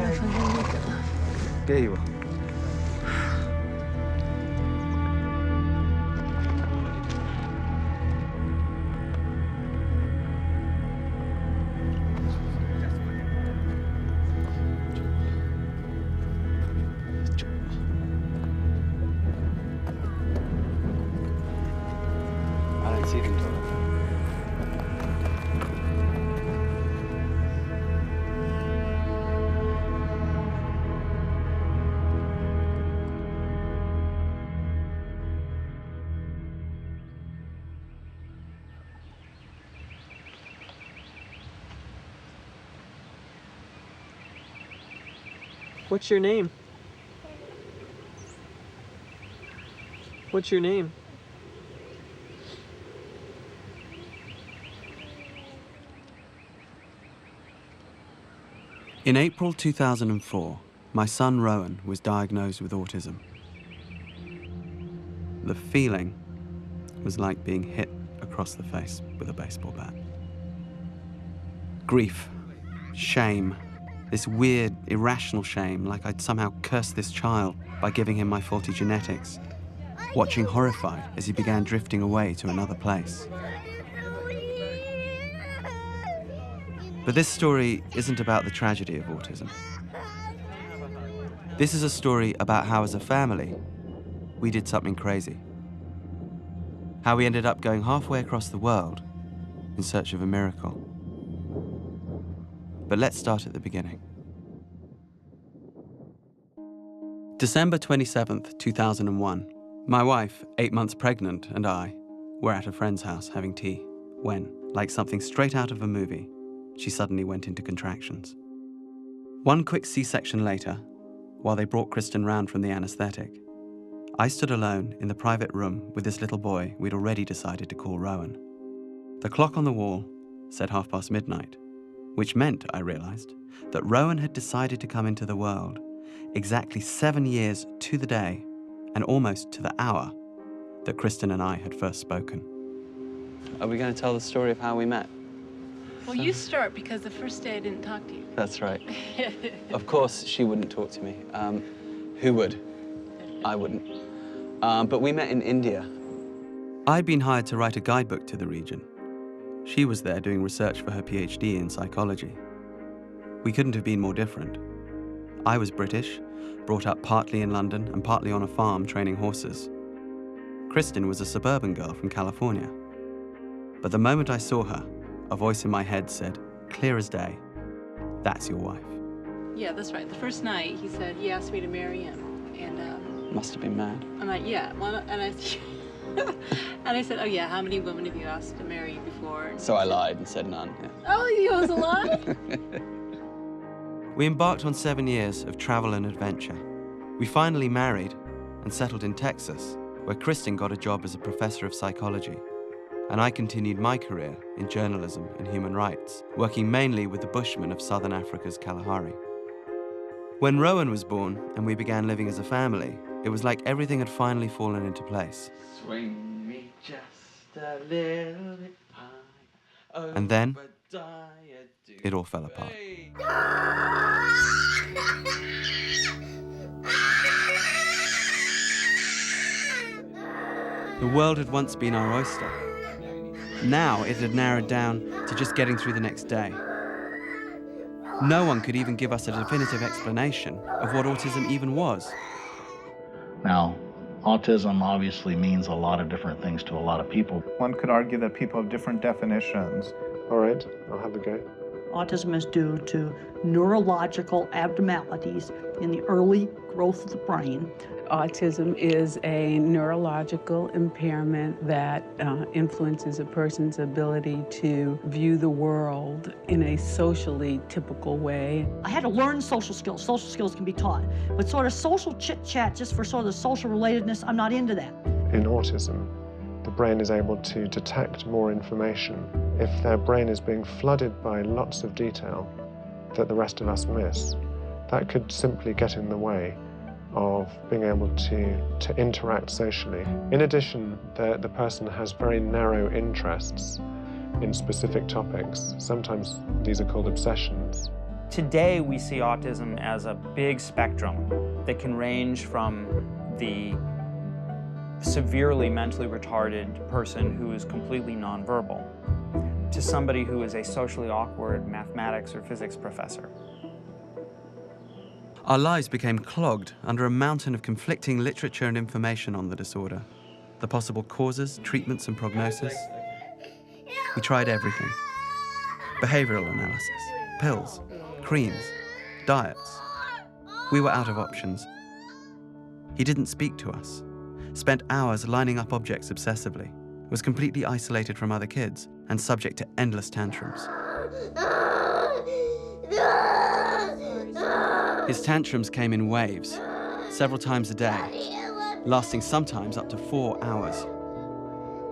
反正那个。给我。I don't see them at all. What's your name? What's your name? In April 2004, my son Rowan was diagnosed with autism. The feeling was like being hit across the face with a baseball bat. Grief, shame, this weird, irrational shame, like I'd somehow cursed this child by giving him my faulty genetics, watching horrified as he began drifting away to another place. But this story isn't about the tragedy of autism. This is a story about how, as a family, we did something crazy. How we ended up going halfway across the world in search of a miracle. But let's start at the beginning. December 27th, 2001. My wife, 8 months pregnant, and I were at a friend's house having tea when, like something straight out of a movie, she suddenly went into contractions. One quick C-section later, while they brought Kristen round from the anaesthetic, I stood alone in the private room with this little boy we'd already decided to call Rowan. The clock on the wall said midnight, which meant, I realised, that Rowan had decided to come into the world exactly 7 years to the day and almost to the hour that Kristen and I had first spoken. Are we going to tell the story of how we met? Well, you start, because the first day I didn't talk to you. That's right. Of course, she wouldn't talk to me. Who would? I wouldn't. But we met in India. I'd been hired to write a guidebook to the region. She was there doing research for her PhD in psychology. We couldn't have been more different. I was British, brought up partly in London and partly on a farm training horses. Kristen was a suburban girl from California. But the moment I saw her, a voice in my head said, clear as day, that's your wife. Yeah, that's right. The first night, he said, he asked me to marry him. And Must have been mad. I'm like, yeah. Well, and I and I said, oh yeah, how many women have you asked to marry you before? And So I lied and said none. Yeah. Oh, you was a lie? We embarked on 7 years of travel and adventure. We finally married and settled in Texas, where Kristen got a job as a professor of psychology, and I continued my career in journalism and human rights, working mainly with the Bushmen of southern Africa's Kalahari. When Rowan was born and we began living as a family, it was like everything had finally fallen into place. Swing me just a little bit high. And then, it all fell apart. The world had once been our oyster. Now it had narrowed down to just getting through the next day. No one could even give us a definitive explanation of what autism even was. Now, autism obviously means a lot of different things to a lot of people. One could argue that people have different definitions. All right, I'll have a go. Autism is due to neurological abnormalities in the early growth of the brain. Autism is a neurological impairment that influences a person's ability to view the world in a socially typical way. I had to learn social skills. Social skills can be taught. But sort of social chit-chat just for sort of social relatedness, I'm not into that. In autism, the brain is able to detect more information. If their brain is being flooded by lots of detail that the rest of us miss, that could simply get in the way of being able to interact socially. In addition, the person has very narrow interests in specific topics. Sometimes these are called obsessions. Today, we see autism as a big spectrum that can range from the severely mentally retarded person who is completely nonverbal to somebody who is a socially awkward mathematics or physics professor. Our lives became clogged under a mountain of conflicting literature and information on the disorder, the possible causes, treatments, and prognosis. We tried everything. Behavioral analysis, pills, creams, diets. We were out of options. He didn't speak to us, spent hours lining up objects obsessively, was completely isolated from other kids, and subject to endless tantrums. His tantrums came in waves, several times a day, lasting sometimes up to 4 hours.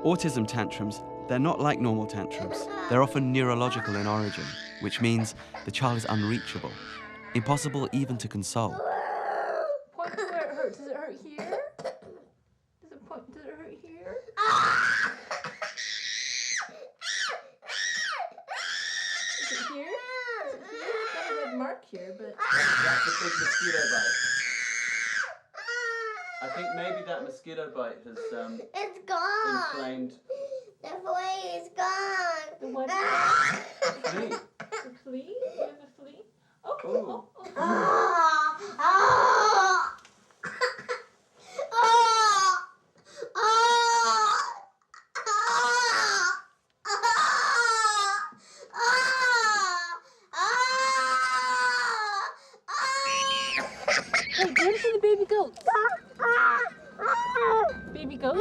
Autism tantrums, they're not like normal tantrums. They're often neurological in origin, which means the child is unreachable, impossible even to console. Point to where it hurts. Does it hurt here? Does it hurt here? Is it here? I've got a red mark here, but... That's a big mosquito bite. I think maybe that mosquito bite has It's gone. inflamed. The flea is gone. The what? Flea. The flea? You have a flea? Oh, Ooh. Hey, where is the baby goat? Baby goat?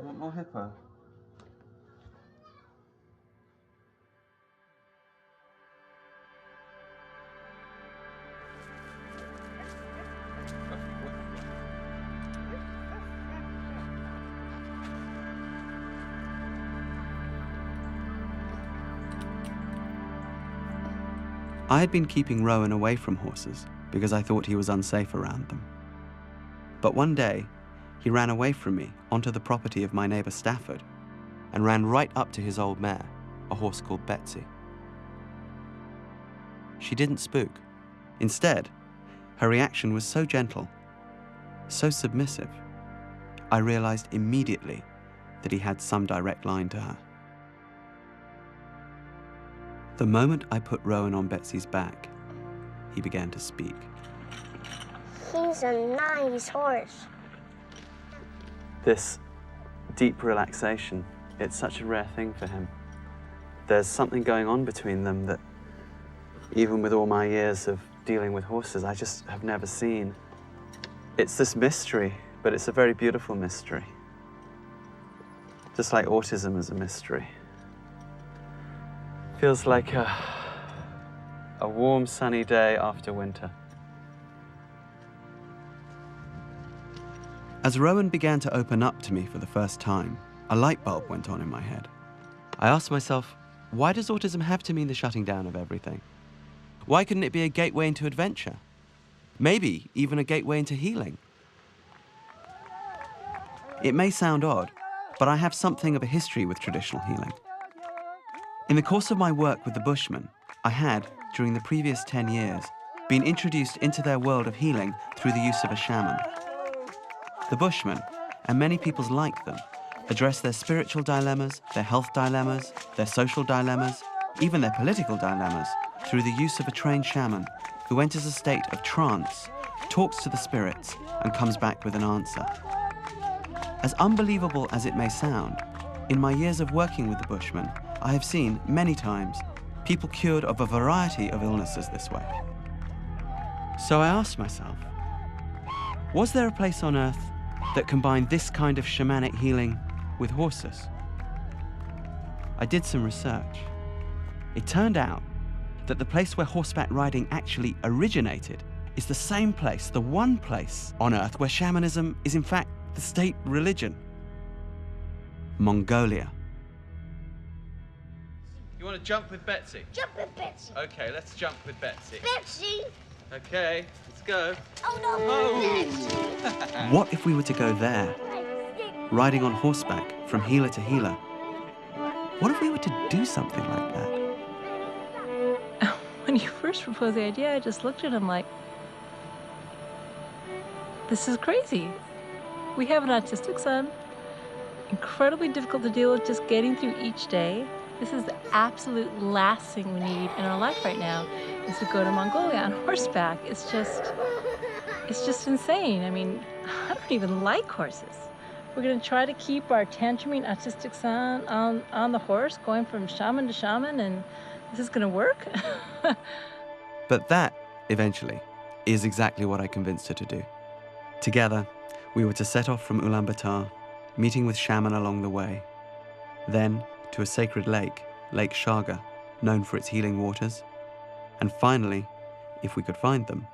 Want more hippo? I had been keeping Rowan away from horses because I thought he was unsafe around them. But one day, he ran away from me onto the property of my neighbor Stafford and ran right up to his old mare, a horse called Betsy. She didn't spook. Instead, her reaction was so gentle, so submissive, I realized immediately that he had some direct line to her. The moment I put Rowan on Betsy's back, he began to speak. He's a nice horse. This deep relaxation, it's such a rare thing for him. There's something going on between them that, even with all my years of dealing with horses, I just have never seen. It's this mystery, but it's a very beautiful mystery. Just like autism is a mystery. Feels like a warm, sunny day after winter. As Rowan began to open up to me for the first time, a light bulb went on in my head. I asked myself, why does autism have to mean the shutting down of everything? Why couldn't it be a gateway into adventure? Maybe even a gateway into healing. It may sound odd, but I have something of a history with traditional healing. In the course of my work with the Bushmen, I had, during the previous 10 years, been introduced into their world of healing through the use of a shaman. The Bushmen, and many peoples like them, address their spiritual dilemmas, their health dilemmas, their social dilemmas, even their political dilemmas, through the use of a trained shaman who enters a state of trance, talks to the spirits, and comes back with an answer. As unbelievable as it may sound, in my years of working with the Bushmen, I have seen, many times, people cured of a variety of illnesses this way. So I asked myself, was there a place on Earth that combined this kind of shamanic healing with horses? I did some research. It turned out that the place where horseback riding actually originated is the same place, the one place on Earth where shamanism is in fact the state religion. Mongolia. You want to jump with Betsy? Jump with Betsy. Okay, let's jump with Betsy. Betsy. Okay, let's go. Oh no, Betsy. What if we were to go there, riding on horseback from healer to healer? What if we were to do something like that? When you first proposed the idea, I just looked at him like, this is crazy. We have an autistic son, incredibly difficult to deal with just getting through each day. This is the absolute last thing we need in our life right now, is to go to Mongolia on horseback. It's just insane. I mean, I don't even like horses. We're gonna try to keep our tantruming autistic son on the horse, going from shaman to shaman, and this is gonna work? But that, eventually, is exactly what I convinced her to do. Together, we were to set off from Ulaanbaatar, meeting with shaman along the way, then to a sacred lake, Lake Sharga, known for its healing waters, and finally, if we could find them,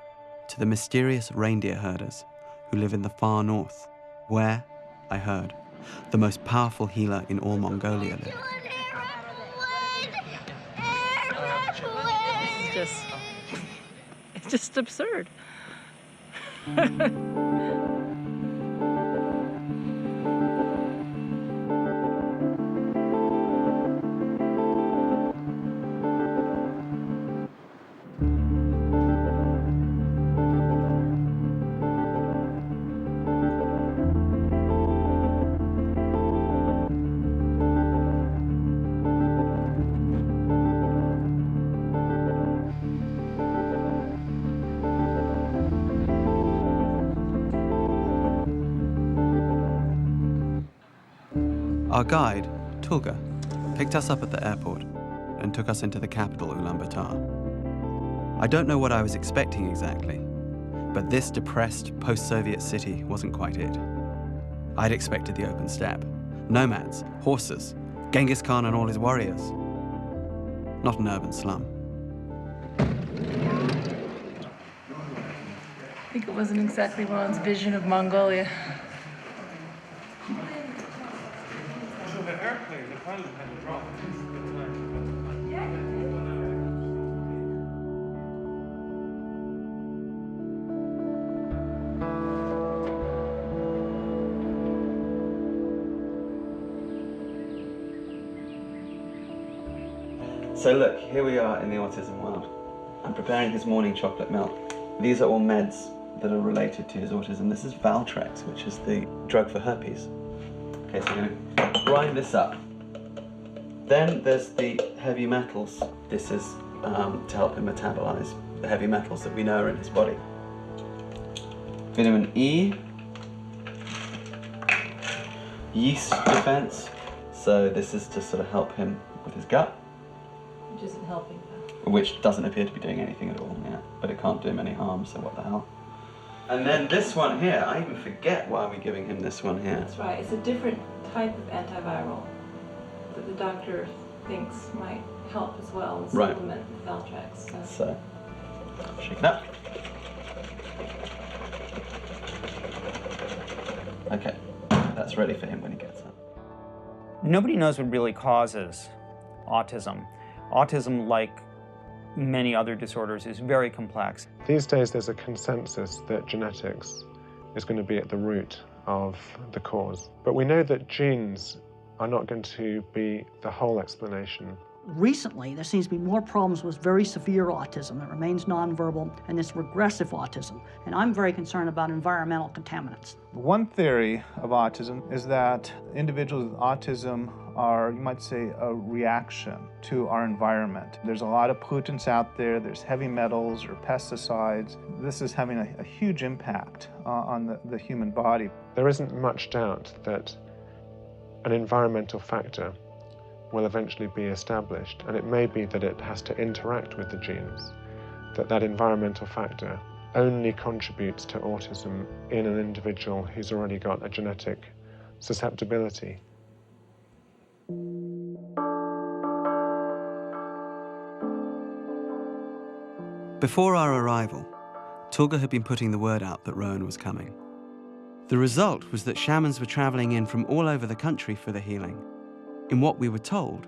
to the mysterious reindeer herders who live in the far north, where, I heard, the most powerful healer in all Mongolia lived. It's just absurd. Our guide, Tulga, picked us up at the airport and took us into the capital, Ulaanbaatar. I don't know what I was expecting exactly, but this depressed post-Soviet city wasn't quite it. I'd expected the open steppe, nomads, horses, Genghis Khan and all his warriors. Not an urban slum. I think it wasn't exactly Ron's vision of Mongolia. So look, here we are in the autism world. I'm preparing his morning chocolate milk. These are all meds that are related to his autism. This is Valtrex, which is the drug for herpes. Okay, so I'm going to grind this up. Then there's the heavy metals. This is to help him metabolize the heavy metals that we know are in his body. Vitamin E, yeast defense. So this is to sort of help him with his gut. Which isn't helping. Which doesn't appear to be doing anything at all, yeah. But it can't do him any harm, so what the hell. And then this one here, I even forget why we're giving him this one here. That's right. It's a different type of antiviral that the doctor thinks might help as well as Right. supplement with Valtrex. So, shake it up. Okay, that's ready for him when he gets up. Nobody knows what really causes autism. Autism, like many other disorders, is very complex. These days there's a consensus that genetics is going to be at the root of the cause. But we know that genes are not going to be the whole explanation. Recently, there seems to be more problems with very severe autism that remains nonverbal and this regressive autism. And I'm very concerned about environmental contaminants. One theory of autism is that individuals with autism are, you might say, a reaction to our environment. There's a lot of pollutants out there, there's heavy metals or pesticides. This is having a huge impact on the human body. There isn't much doubt that an environmental factor will eventually be established, and it may be that it has to interact with the genes, that environmental factor only contributes to autism in an individual who's already got a genetic susceptibility. Before our arrival, Tulga had been putting the word out that Rowan was coming. The result was that shamans were traveling in from all over the country for the healing, in what we were told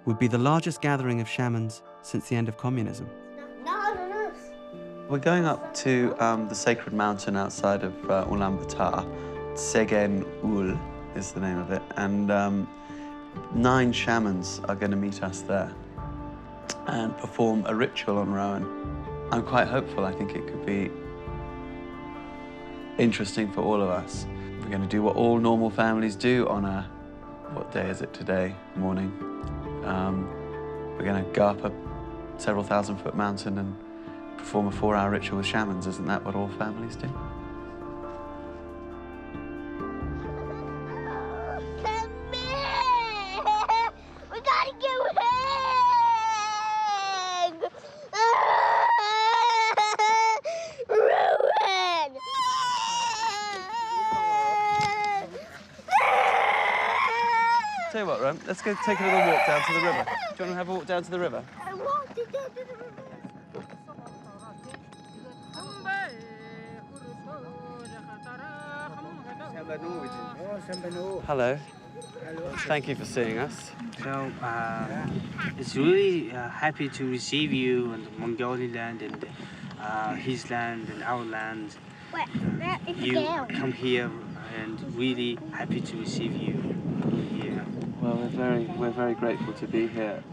would be the largest gathering of shamans since the end of communism. We're going up to the sacred mountain outside of Ulaanbaatar. Segen Ul is the name of it, and 9 shamans are going to meet us there and perform a ritual on Rowan. I'm quite hopeful. I think it could be interesting for all of us. We're going to do what all normal families do on a, what day is it today? Morning. We're going to go up a several thousand-foot mountain and perform a 4-hour ritual with shamans. Isn't that what all families do? We gotta get away! Ruin! Tell you what, Ron, let's go take a little walk down to the river. Do you want to have a walk down to the river? I want to go to the river. Hello. Thank you for seeing us. So, it's really happy to receive you on the Mongolian land and his land and our land. You come here and really happy to receive you here. Well, we're very grateful to be here.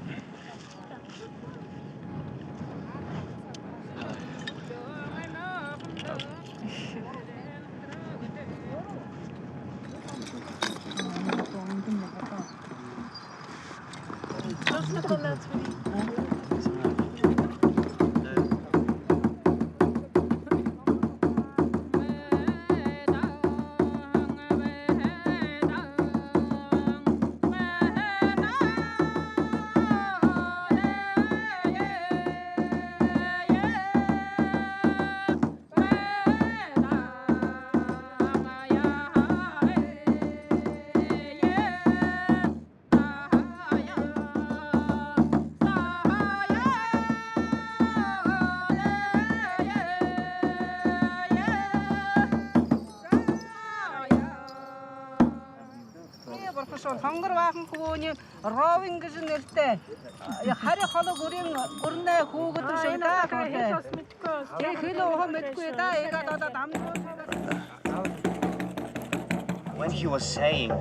When he was saying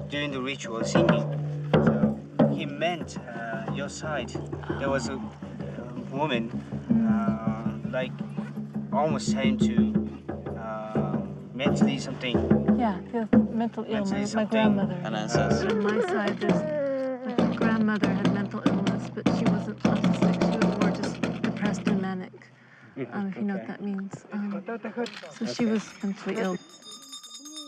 during the ritual singing, so he meant your side. There was a woman like almost saying to mentally something. Yeah, he was mental illness. My grandmother. An ancestor. On my side, my grandmother had mental illness, but she wasn't autistic. She was more just depressed and manic. If you know what that means. So she was mentally ill.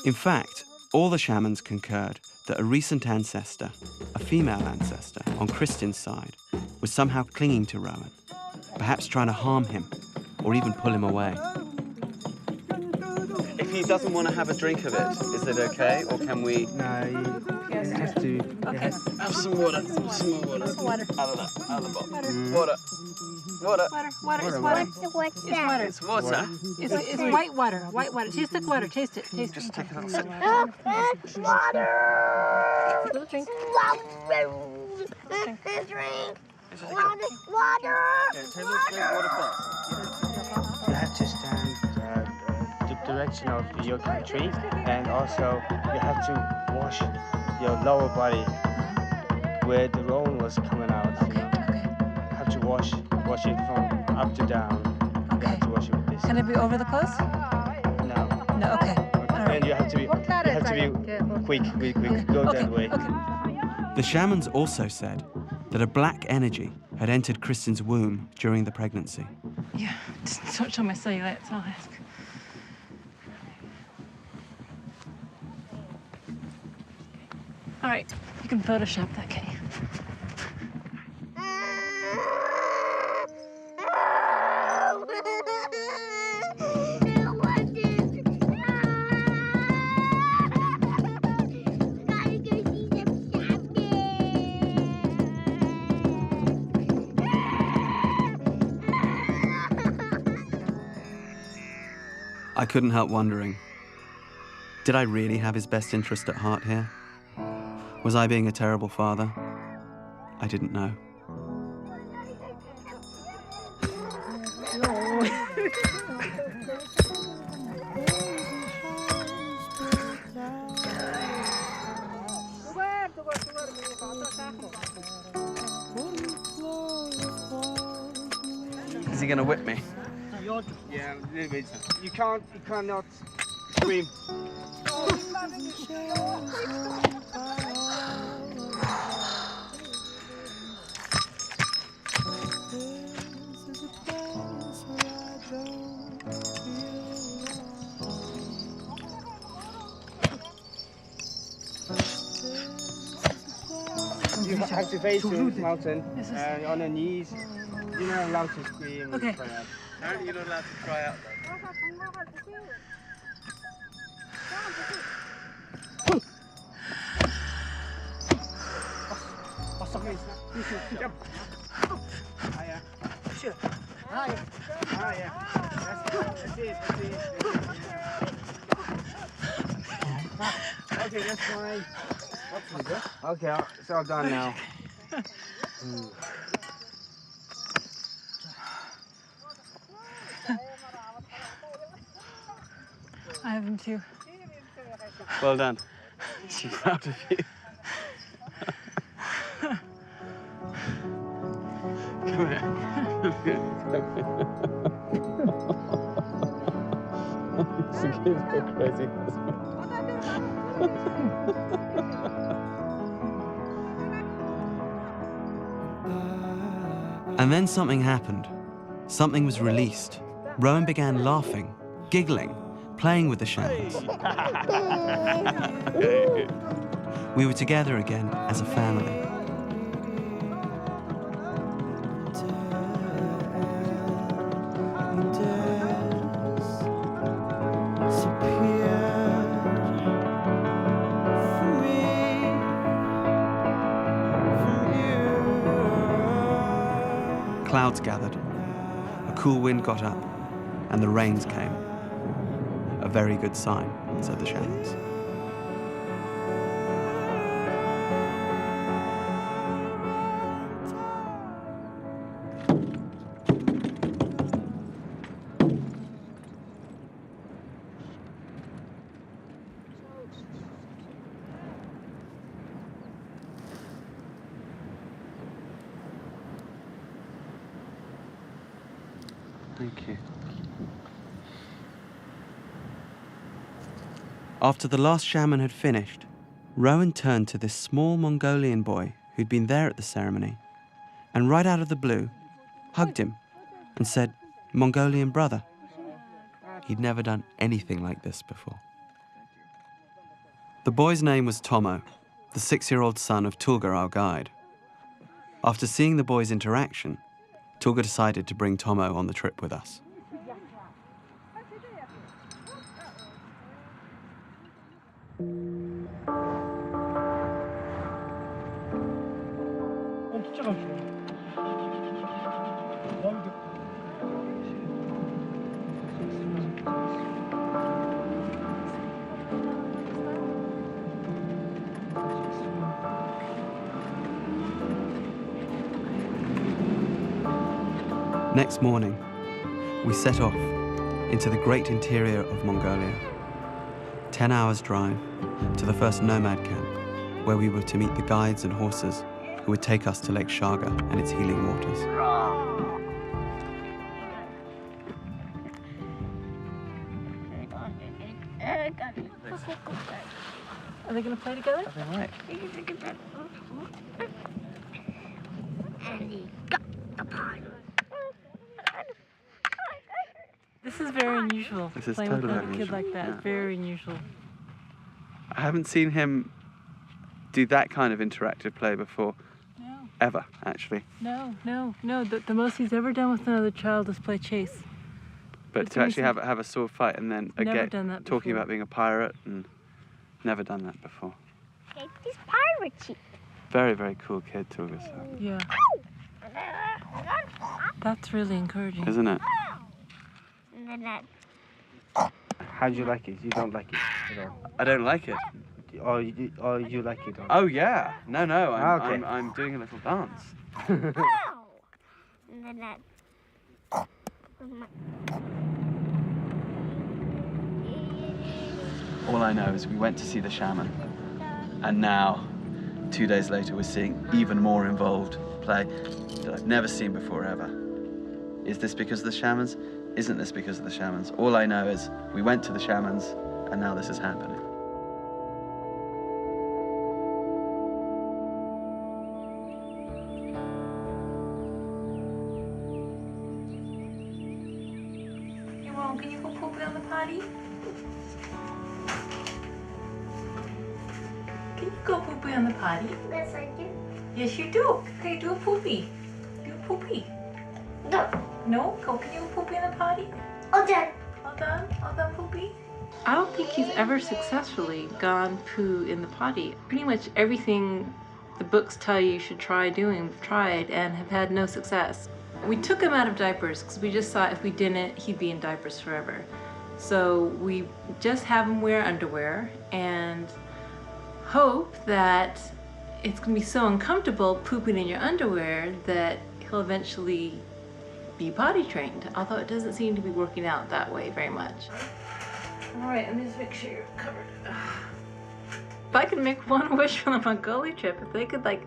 In fact, all the shamans concurred that a recent ancestor, a female ancestor on Kristin's side, was somehow clinging to Rowan, perhaps trying to harm him or even pull him away. If he doesn't want to have a drink of it, is it okay, or can we? No, you have to. Okay. Have some water. Some more water. Water. Out of the bottle. Water. Water. Water. It's water. What's It's water. It's water. It's white water. White water. Taste the water. Taste it. Taste it. Just take a little sip. It's water! Little drink. Drink! Water! Yeah, take a little drink of water first. You have to stand the direction of your country, and also you have to wash your lower body where the Rowan was coming out. You know? You have to wash it from up to down. You have to wash it with this. Can it be over the clothes? No. No. Okay. All right. And you have to be quick. Go that way. The shamans also said that a black energy had entered Kristin's womb during the pregnancy. Yeah. Just don't show my cellulite. That's all I ask. All right. You can Photoshop that, Kay. I couldn't help wondering, did I really have his best interest at heart here? Was I being a terrible father? I didn't know. Is he gonna whip me? Yeah, a little bit. You cannot scream. You have to face the mountain and on the knees. You're not allowed to scream. Okay. And cry out. Apparently you're not allowed to cry out though. Jump. Higher. Sure. Higher. Higher. That's it. Okay, that's fine. Okay, it's all done now. I have him too. Well done. I'm proud of you. Come here. It's a crazy. And then something happened. Something was released. Rowan began laughing, giggling, playing with the shamans. We were together again as a family. Clouds gathered, a cool wind got up, and the rains came. A very good sign, said the shamans. Thank you. After the last shaman had finished, Rowan turned to this small Mongolian boy who'd been there at the ceremony, and right out of the blue, hugged him and said, "Mongolian brother." He'd never done anything like this before. The boy's name was Tomo, the 6-year-old son of Tulga, our guide. After seeing the boys' interaction, Tulga decided to bring Tomo on the trip with us. Next morning, we set off into the great interior of Mongolia. 10 hours drive to the first nomad camp, where we were to meet the guides and horses who would take us to Lake Shaga and its healing waters. Are they going to play together? They might. This is very unusual. This is playing totally with a kid unusual, like that. yeah. Very unusual. I haven't seen him do that kind of interactive play before. No. Ever, actually. No. The most he's ever done with another child is play chase. But It's to actually amazing. have a sword fight and then Never again done that talking before. about being a pirate, and never done that before. This pirate ship. Very, very cool kid, Tulga. Yeah. That's really encouraging. Isn't it? How do you like it? You don't like it at all? I don't like it. or you like it? Or? Oh yeah. No, Okay. I'm doing a little dance. Ow! And then that. All I know is we went to see the shaman, and now, 2 days later, we're seeing even more involved play that I've never seen before ever. Is this because of the shamans? Isn't this because of the shamans? All I know is we went to the shamans, and now this is happening. Hey, Mom, can you go poopy on the potty? Can you go poopy on the potty? Yes, I do. Yes, you do. Okay, do a poopy. Do a poopy. No. No? Go, can you go poopy on the potty? All done. All done? All done poopy? I don't think he's ever successfully gone poo in the potty. Pretty much everything the books tell you should try doing, we've tried and have had no success. We took him out of diapers because we just thought if we didn't, he'd be in diapers forever. So we just have him wear underwear and hope that it's gonna be so uncomfortable pooping in your underwear that he'll eventually be potty trained, although it doesn't seem to be working out that way very much. All right, let me just make sure you're covered. If I could make one wish for the Mongolia trip, if they could like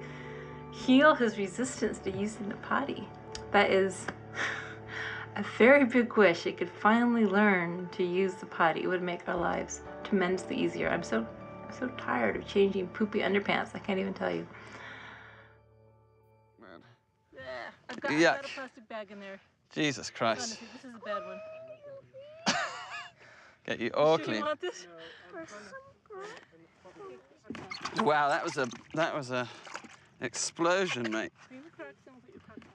heal his resistance to using the potty, that is a very big wish. It could finally learn to use the potty. It would make our lives tremendously easier. I'm so tired of changing poopy underpants. I can't even tell you. I've got a plastic bag in there. Jesus Christ. This is a bad one. Get you all Sure clean. you want this? Wow, that was a explosion, mate.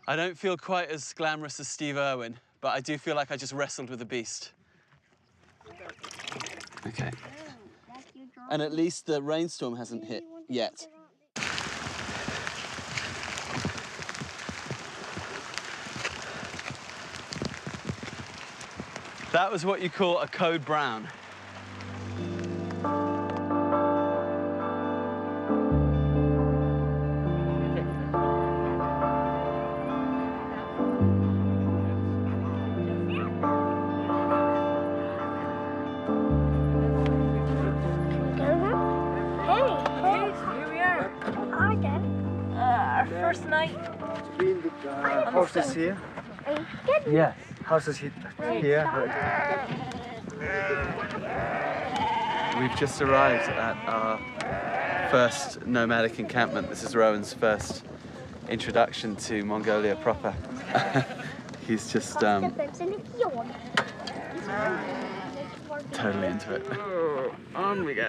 I don't feel quite as glamorous as Steve Irwin, but I do feel like I just wrestled with a beast. Okay. And at least the rainstorm hasn't hit yet. That was what you call a code brown. First night. Horses here? Yes, horses here. We've just arrived at our first nomadic encampment. This is Rowan's first introduction to Mongolia proper. He's just totally into it. Oh, on we go.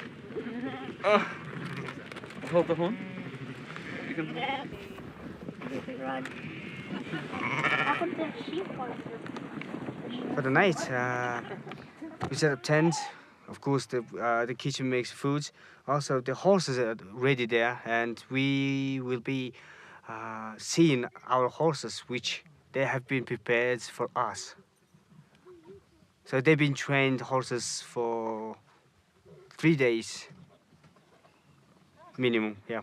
Oh. Hold the horn. You can... For the night, we set up tents. Of course, the kitchen makes foods. Also, the horses are ready there, and we will be seeing our horses, which they have been prepared for us. So they've been trained horses for 3 days minimum. Yeah.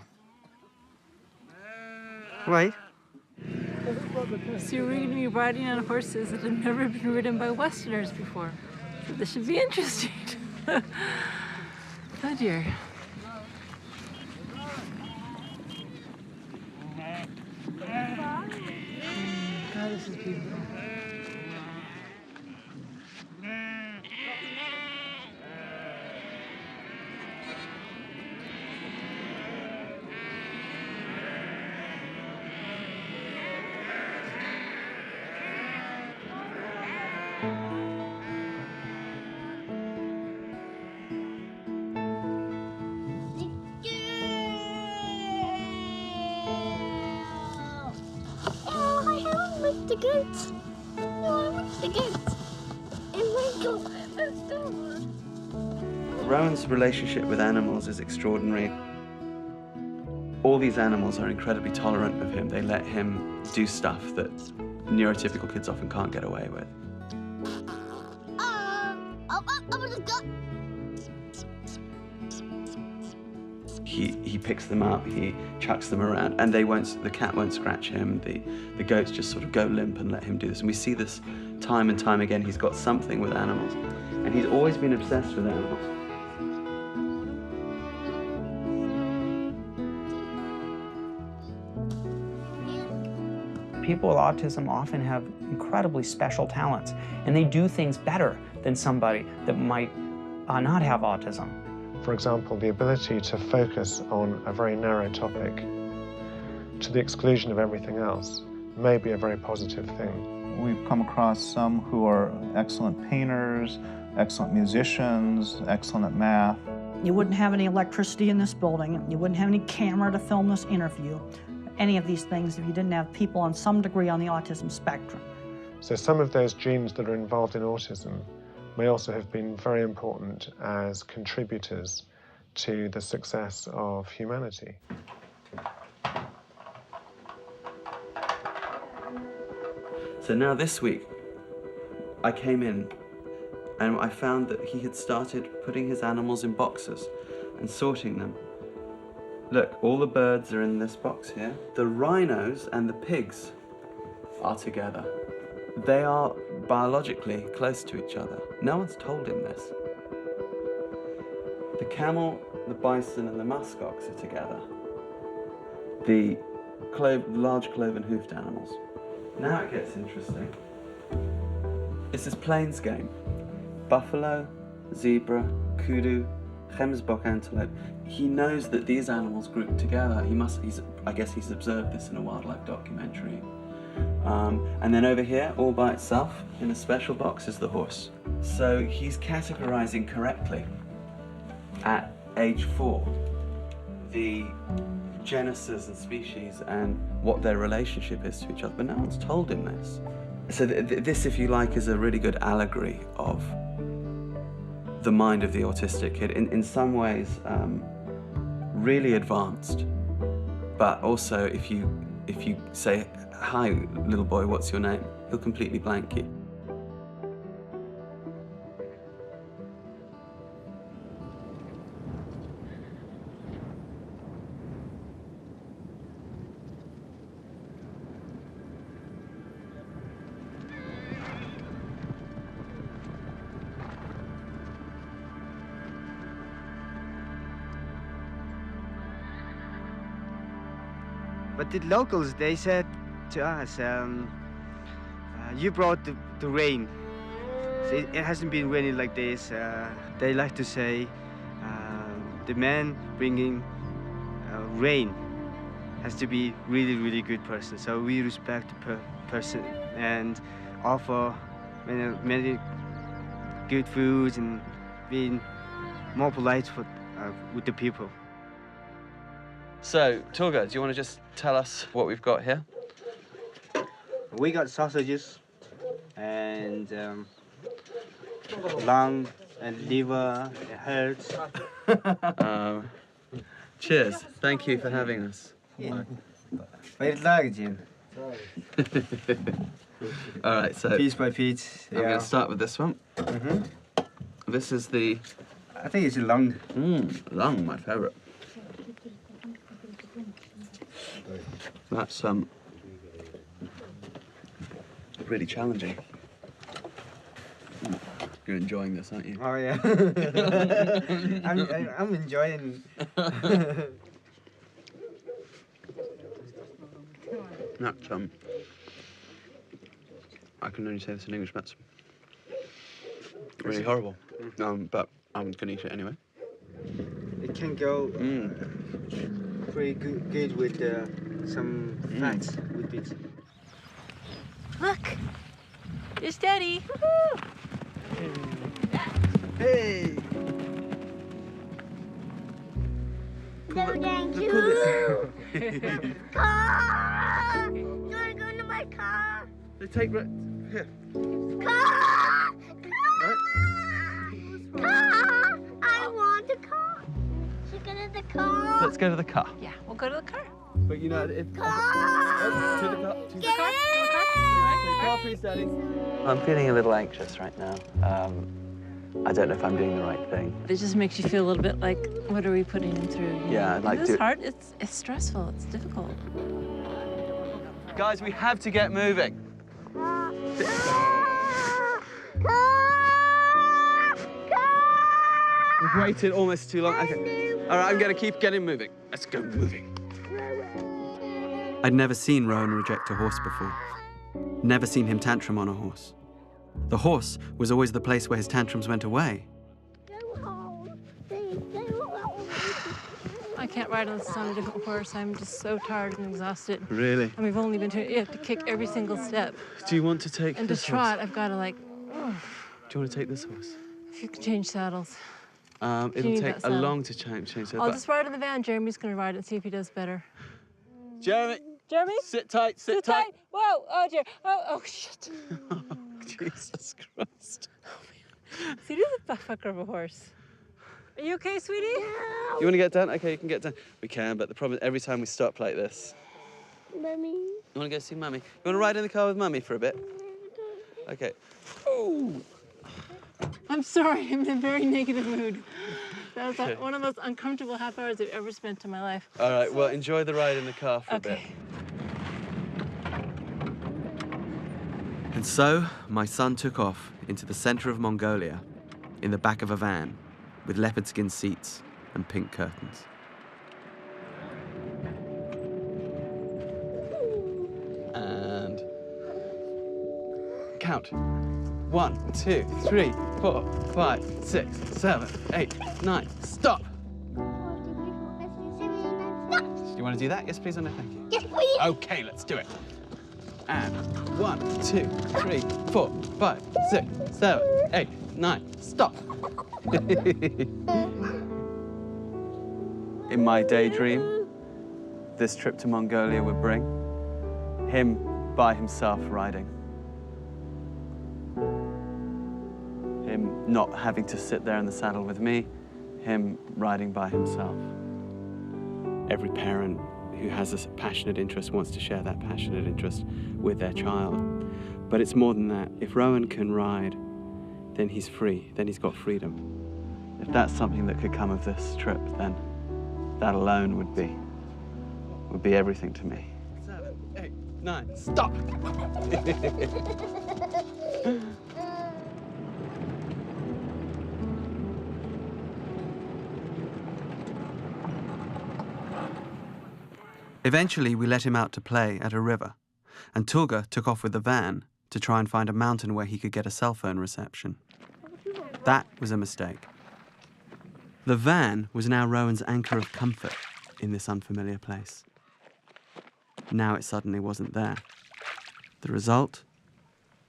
Right. So we're going to be riding on horses that have never been ridden by Westerners before. So this should be interesting. Oh dear. God, this is beautiful. The goats. No, I want the goats. And my goat. Let's go. Rowan's relationship with animals is extraordinary. All these animals are incredibly tolerant of him. They let him do stuff that neurotypical kids often can't get away with. he picks them up, he chucks them around, and the cat won't scratch him. The goats just sort of go limp and let him do this. And we see this time and time again. He's got something with animals, and he's always been obsessed with animals. People with autism often have incredibly special talents, and they do things better than somebody that might not have autism. For example, the ability to focus on a very narrow topic to the exclusion of everything else may be a very positive thing. We've come across some who are excellent painters, excellent musicians, excellent at math. You wouldn't have any electricity in this building. You wouldn't have any camera to film this interview. Any of these things if you didn't have people on some degree on the autism spectrum. So some of those genes that are involved in autism may also have been very important as contributors to the success of humanity. So now this week, I came in and I found that he had started putting his animals in boxes and sorting them. Look, all the birds are in this box here. The rhinos and the pigs are together. They are biologically close to each other. No one's told him this. The camel, the bison, and the muskox are together. The large cloven-hoofed animals. Now it gets interesting. It's this plains game. Buffalo, zebra, kudu, gemsbok antelope. He knows that these animals group together. I guess he's observed this in a wildlife documentary. And then over here, all by itself, in a special box, is the horse. So he's categorizing correctly at age 4 the genuses and species and what their relationship is to each other, but no one's told him this. So this, if you like, is a really good allegory of the mind of the autistic kid. In some ways, really advanced, but also if you say, "Hi, little boy, what's your name?" he'll completely blank you. But the locals, they said to us, you brought the rain. So it hasn't been raining like this. They like to say the man bringing rain has to be really, really good person. So we respect the person and offer many good foods and being more polite with the people. So, Torga, do you want to just tell us what we've got here? We got sausages and lung and liver and hearts. Cheers. Thank you for having us. Very large, Jim. All right, so piece by piece. I'm going to start with this one. This is the... I think it's a lung. Lung, my favorite. That's really challenging. You're enjoying this, aren't you? Oh yeah. I'm enjoying. That's I can only say this in English. That's really horrible. But I'm gonna eat it anyway. It can go pretty good with some fats with it. Look, there's Daddy. Hey. No, thank you. Car! You wanna go into my car? They take here. Car! Car! I want the car. Should we go to the car? Let's go to the car. Yeah, we'll go to the car. But you know, Car! to the car. To the car, please, Daddy. I'm feeling a little anxious right now. I don't know if I'm doing the right thing. It just makes you feel a little bit like, what are we putting him through? You Yeah, know? like It's hard, it's stressful, it's difficult. Guys, we have to get moving. We've waited almost too long. Okay. All right, I'm gonna keep getting moving. Let's go moving. I'd never seen Rowan reject a horse before. Never seen him tantrum on a horse. The horse was always the place where his tantrums went away. I can't ride on a different horse. I'm just so tired and exhausted. Really? And we've only been to, you have to kick every single step. Do you want to take And this to trot, horse? I've got to like, Do you want to take this horse? if you can change saddles. It'll need take that a saddle. long to change that. I'll but- just ride in the van. Jeremy's going to ride it and see if he does better. Jeremy! Jeremy? Sit tight, sit tight. Whoa, oh dear. Oh, shit. Jesus Christ. See, this is a fucker of a horse. Are you okay, sweetie? You want to get down? Okay, you can get down. We can, but the problem is every time we stop like this. Mummy. You want to go see Mummy? You want to ride in the car with Mummy for a bit? Okay. Ooh. I'm sorry, I'm in a very negative mood. That was one of the most uncomfortable half hours I've ever spent in my life. All right, well, enjoy the ride in the car for a bit. And so, my son took off into the center of Mongolia in the back of a van with leopard skin seats and pink curtains. And count. 1, 2, 3, 4, 5, 6, 7, 8, 9. Stop! Do you want to do that? Yes, please, or no, thank you. Yes, please. Okay, let's do it. And 1, 2, 3, 4, 5, 6, 7, 8, 9. Stop! In my daydream, this trip to Mongolia would bring him by himself riding. Him not having to sit there in the saddle with me, him riding by himself. Every parent who has a passionate interest wants to share that passionate interest with their child. But it's more than that. If Rowan can ride, then he's free, then he's got freedom. If that's something that could come of this trip, then that alone would be everything to me. 7, 8, 9, stop! Eventually, we let him out to play at a river, and Tulga took off with the van to try and find a mountain where he could get a cell phone reception. That was a mistake. The van was now Rowan's anchor of comfort in this unfamiliar place. Now it suddenly wasn't there. The result?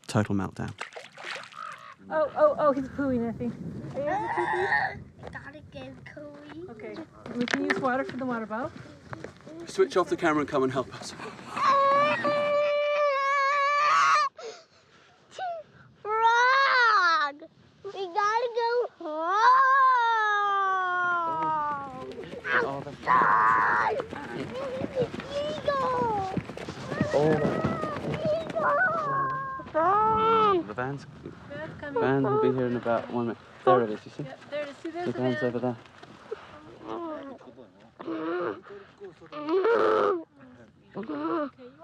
Total meltdown. Oh, he's pooing, I think. Are you ready to pee? Gotta get Cody. Okay. We can use water for the water bottle. Switch off the camera and come and help us. Frog! We gotta go home! Outside! Eagle! The van's will be here in about 1 minute. There it is, you see? Yeah, there it is. See, there's The the van's van. over there. Okay, you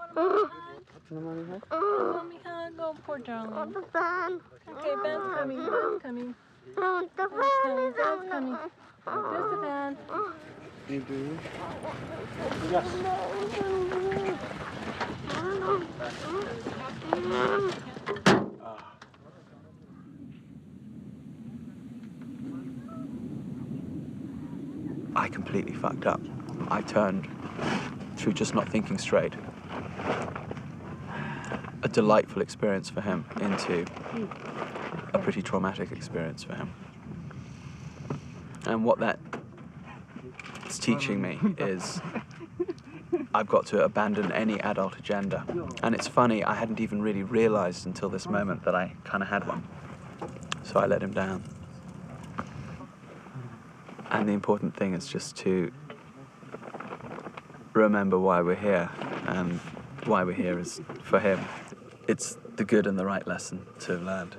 want a mommy hug? Mommy hug? Oh, poor darling. Okay, Ben's coming. Ben's coming. Ben's coming. Ben's coming. There's the van. You do? I completely fucked up. I turned, through just not thinking straight, a delightful experience for him into a pretty traumatic experience for him. And what that is teaching me is I've got to abandon any adult agenda. And it's funny, I hadn't even really realized until this moment that I kind of had one. So I let him down. And the important thing is just to remember why we're here, and why we're here is for him. It's the good and the right lesson to have learned.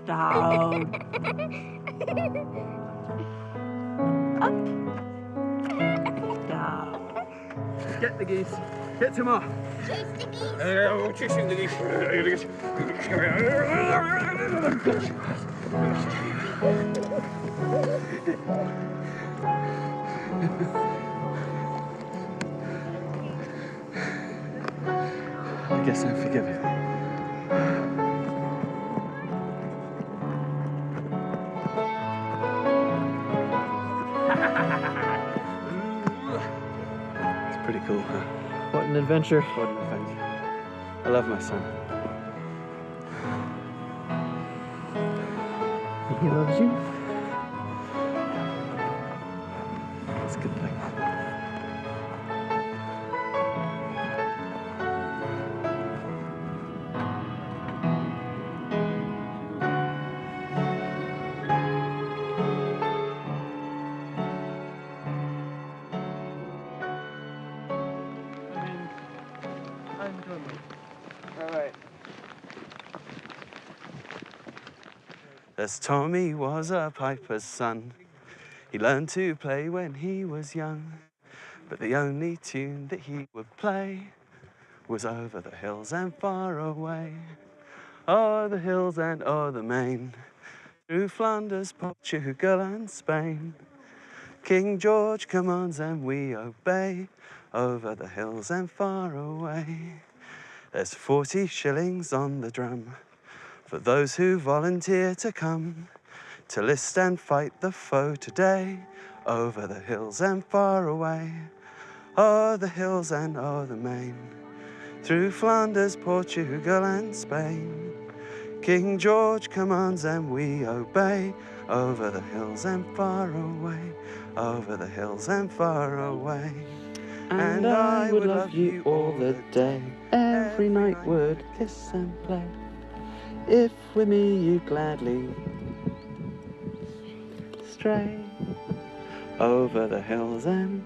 Down. Down. Get the geese. Get some more. Chasing the geese. I guess I forgive you. It's pretty cool, huh? What an adventure. What an adventure. I love my son. He loves you. That's a good thing. As Tommy was a piper's son, he learned to play when he was young. But the only tune that he would play was over the hills and far away. O'er the hills and o'er the main, through Flanders, Portugal and Spain. King George commands and we obey, over the hills and far away. There's 40 shillings on the drum for those who volunteer to come to list and fight the foe today, over the hills and far away. O'er the hills and o'er the main, through Flanders, Portugal and Spain. King George commands and we obey, over the hills and far away, over the hills and far away. And I would love you all the day, every night would kiss and play. If with me you gladly stray, Over the hills and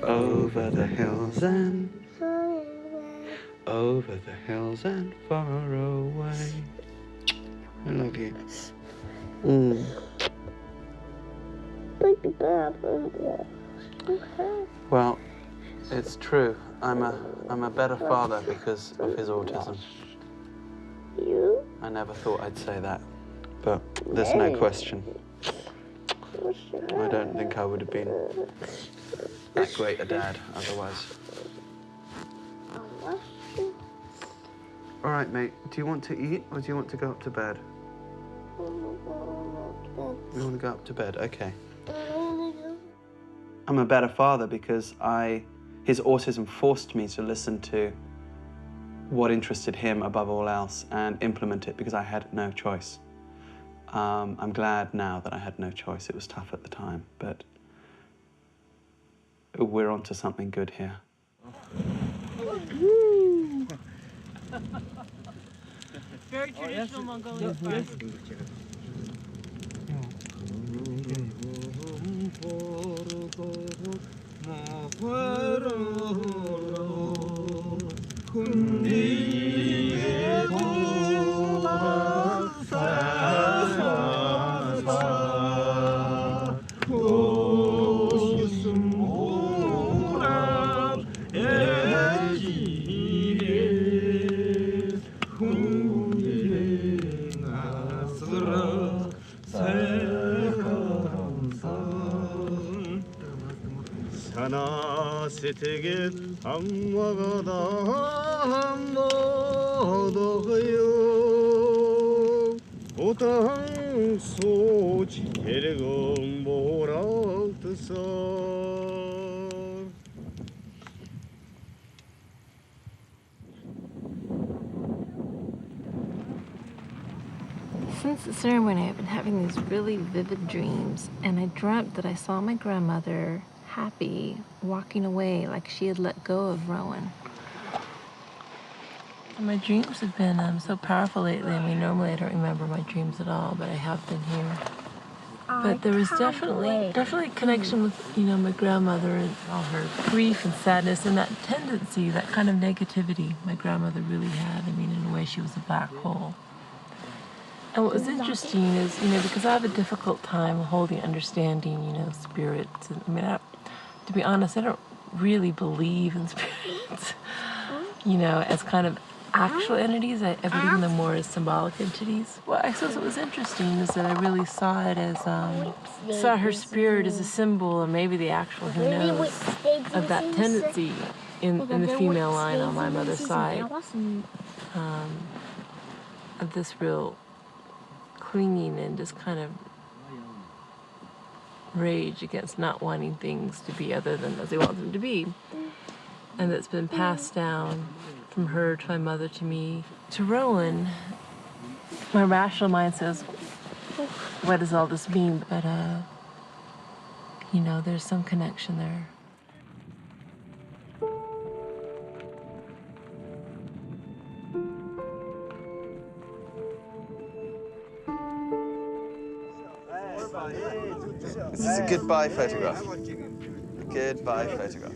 over the hills and over the hills and far away. I love you. Well, it's true. I'm a better father because of his autism. You? I never thought I'd say that, but there's no question. I don't think I would have been that great a dad otherwise. All right, mate, do you want to eat or do you want to go up to bed? You want to go up to bed? Okay. I'm a better father because his autism forced me to listen to what interested him above all else and implement it because I had no choice. I'm glad now that I had no choice. It was tough at the time, but we're onto something good here. Very traditional Mongolian flag. 세택에 항와가다 모도요 오당 소지 대령 모락드서. Since the ceremony, I've been having these really vivid dreams, and I dreamt that I saw my grandmother happy, walking away like she had let go of Rowan. My dreams have been so powerful lately. I mean, normally I don't remember my dreams at all, but I have been here. But there was definitely a connection with, my grandmother and all her grief and sadness and that tendency, that kind of negativity my grandmother really had. I mean, in a way, she was a black hole. And what was interesting is, because I have a difficult time holding, understanding, spirits. And, I mean, to be honest, I don't really believe in spirits, as kind of actual entities. I believe in them more as symbolic entities. Well, I suppose what was interesting is that I really saw it as, saw her spirit as a symbol, or maybe the actual, who knows, of that tendency in the female line on my mother's side. Of this real clinging and just kind of rage against not wanting things to be other than as they want them to be. And that's been passed down from her to my mother to me to Rowan. My rational mind says, what does all this mean? But, there's some connection there. This is a goodbye photograph. Goodbye photograph.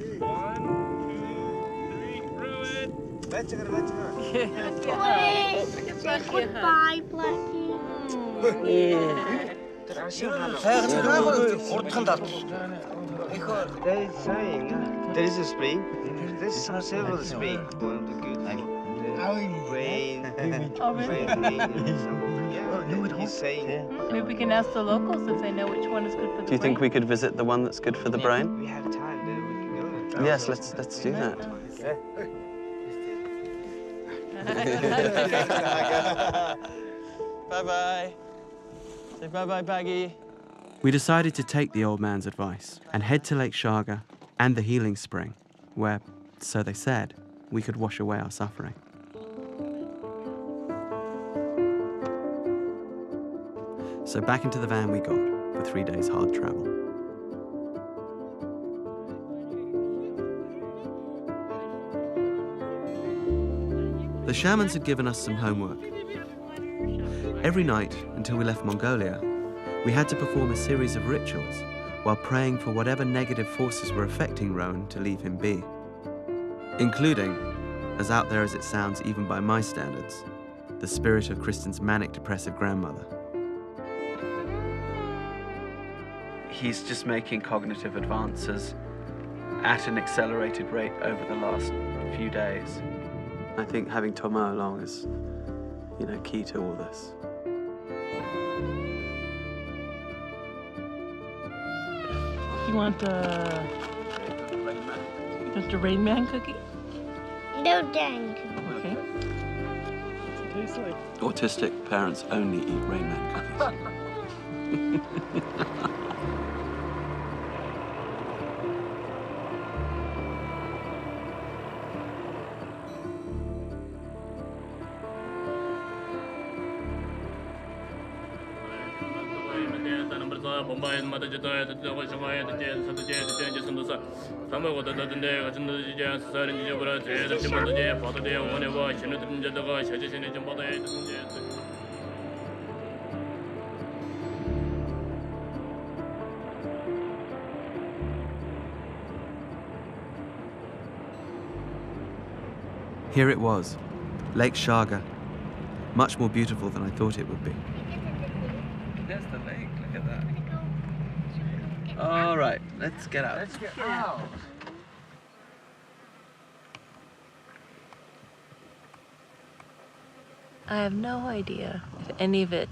Goodbye, Blackie. They're saying there is a spring. There's several springs. One of the good rain. He's saying. Maybe we can ask the locals if they know which one is good for the brain. Do you think we could visit the one that's good for the brain? We have time, then we can go. Yes, let's do that. Bye-bye. Say bye-bye, Baggy. We decided to take the old man's advice and head to Lake Shaga and the healing spring, where, so they said, we could wash away our suffering. So back into the van we got for 3 days hard travel. The shamans had given us some homework. Every night until we left Mongolia, we had to perform a series of rituals while praying for whatever negative forces were affecting Rowan to leave him be, including, as out there as it sounds even by my standards, the spirit of Kristen's manic-depressive grandmother. He's just making cognitive advances at an accelerated rate over the last few days. I think having Tomo along is, key to all this. You want just a Rain Man cookie? No, dang. Okay. Autistic parents only eat Rain Man cookies. Here it was, Lake Shaga, much more beautiful than I thought it would be. There's the lake, look at that. All right, let's get out. Let's get out. I have no idea if any of it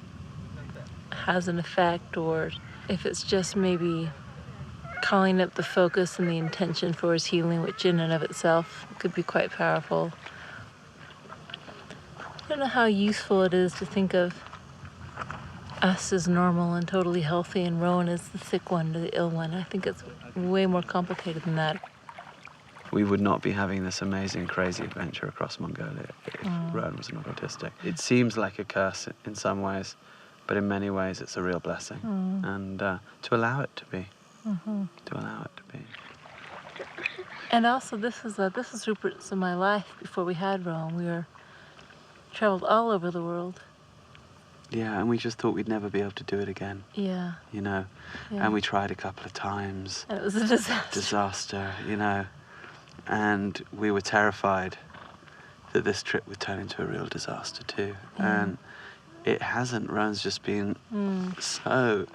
has an effect or if it's just maybe calling up the focus and the intention for his healing, which in and of itself could be quite powerful. I don't know how useful it is to think of us as normal and totally healthy and Rowan as the sick one, the ill one. I think it's way more complicated than that. We would not be having this amazing, crazy adventure across Mongolia if Rowan was not autistic. It seems like a curse in some ways, but in many ways it's a real blessing. And to allow it to be. To allow it to be. And also, this was Rupert's in my life before we had Rowan. We were traveled all over the world. Yeah, and we just thought we'd never be able to do it again. Yeah. You know, Yeah. and we tried a couple of times. And it was a disaster. Disaster, you know. And we were terrified that this trip would turn into a real disaster too. Yeah. And it hasn't. Rowan's just been so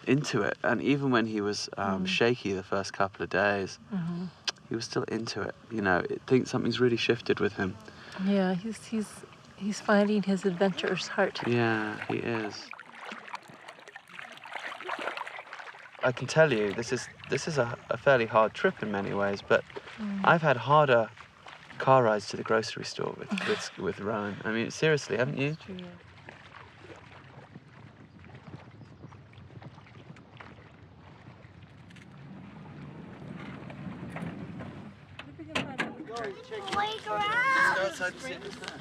into it. And even when he was shaky the first couple of days, he was still into it. You know, I think something's really shifted with him. Yeah, he's finding his adventurous heart. Yeah, he is. I can tell you, this is a fairly hard trip in many ways, but I've had harder car rides to the grocery store with Rowan. I mean, seriously, haven't you? True, yeah. Playground. Go outside and see if it's there.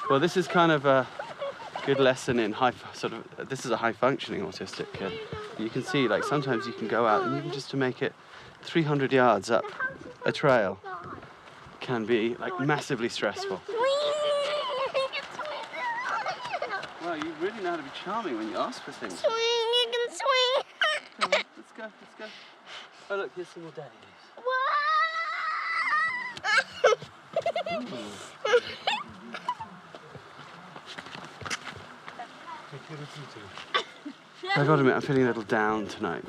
Well, this is kind of a good lesson in this is a high-functioning autistic kid. You can see, like, sometimes you can go out and even just to make it 300 yards up a trail can be, like, massively stressful. Well, you really know how to be charming when you ask for things. Swing, you can swing. Come on, let's go, let's go. Oh, look, here's some more daddies. I gotta admit, I'm feeling a little down tonight.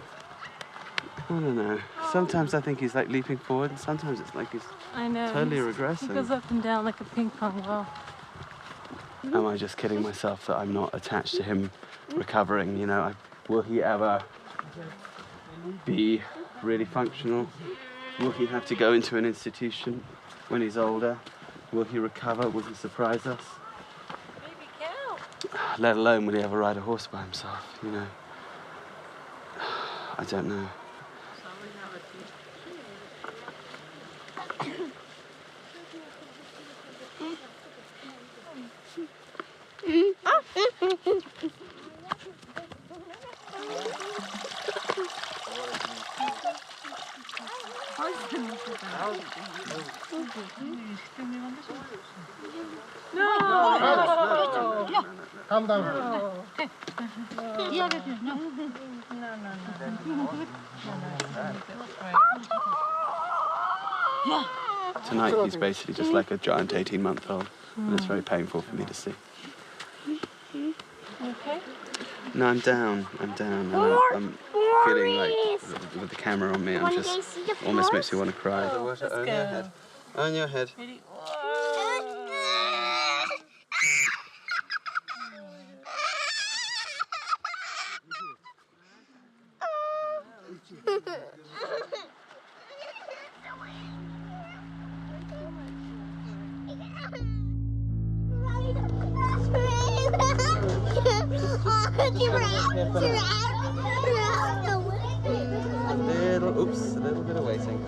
I don't know. Sometimes I think he's like leaping forward, and sometimes it's like he's totally regressing. He goes up and down like a ping pong ball. Am I just kidding myself that I'm not attached to him recovering? You know, will he ever be really functional? Will he have to go into an institution when he's older? Will he recover? Will he surprise us? Let alone will he ever ride a horse by himself, you know? I don't know. No. Calm down. Tonight he's basically just like a giant 18-month-old, and it's very painful for me to see. Okay. No, I'm down. I'm feeling like, with the camera on me, I'm just almost makes me want to cry. Let's On go. your head. On your head. Ready? A little bit of waiting.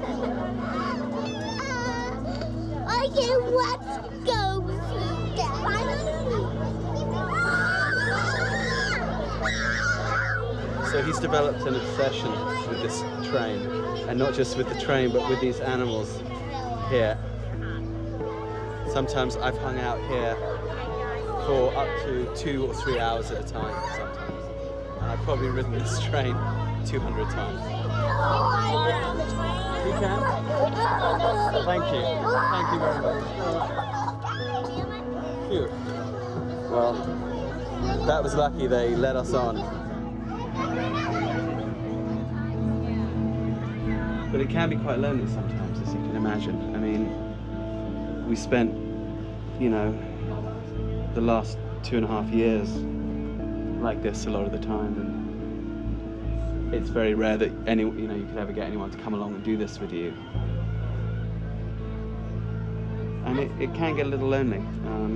Okay, let's go. So he's developed an obsession with this train, and not just with the train, but with these animals here. Sometimes I've hung out here for up to 2 or 3 hours at a time, sometimes. And I've probably ridden this train 200 times. You can? Thank you. Thank you very much. Phew. Well, that was lucky they let us on. But it can be quite lonely sometimes, as you can imagine. I mean, we spent, you know, the last 2.5 years like this a lot of the time, and it's very rare that you could ever get anyone to come along and do this with you. And it can get a little lonely.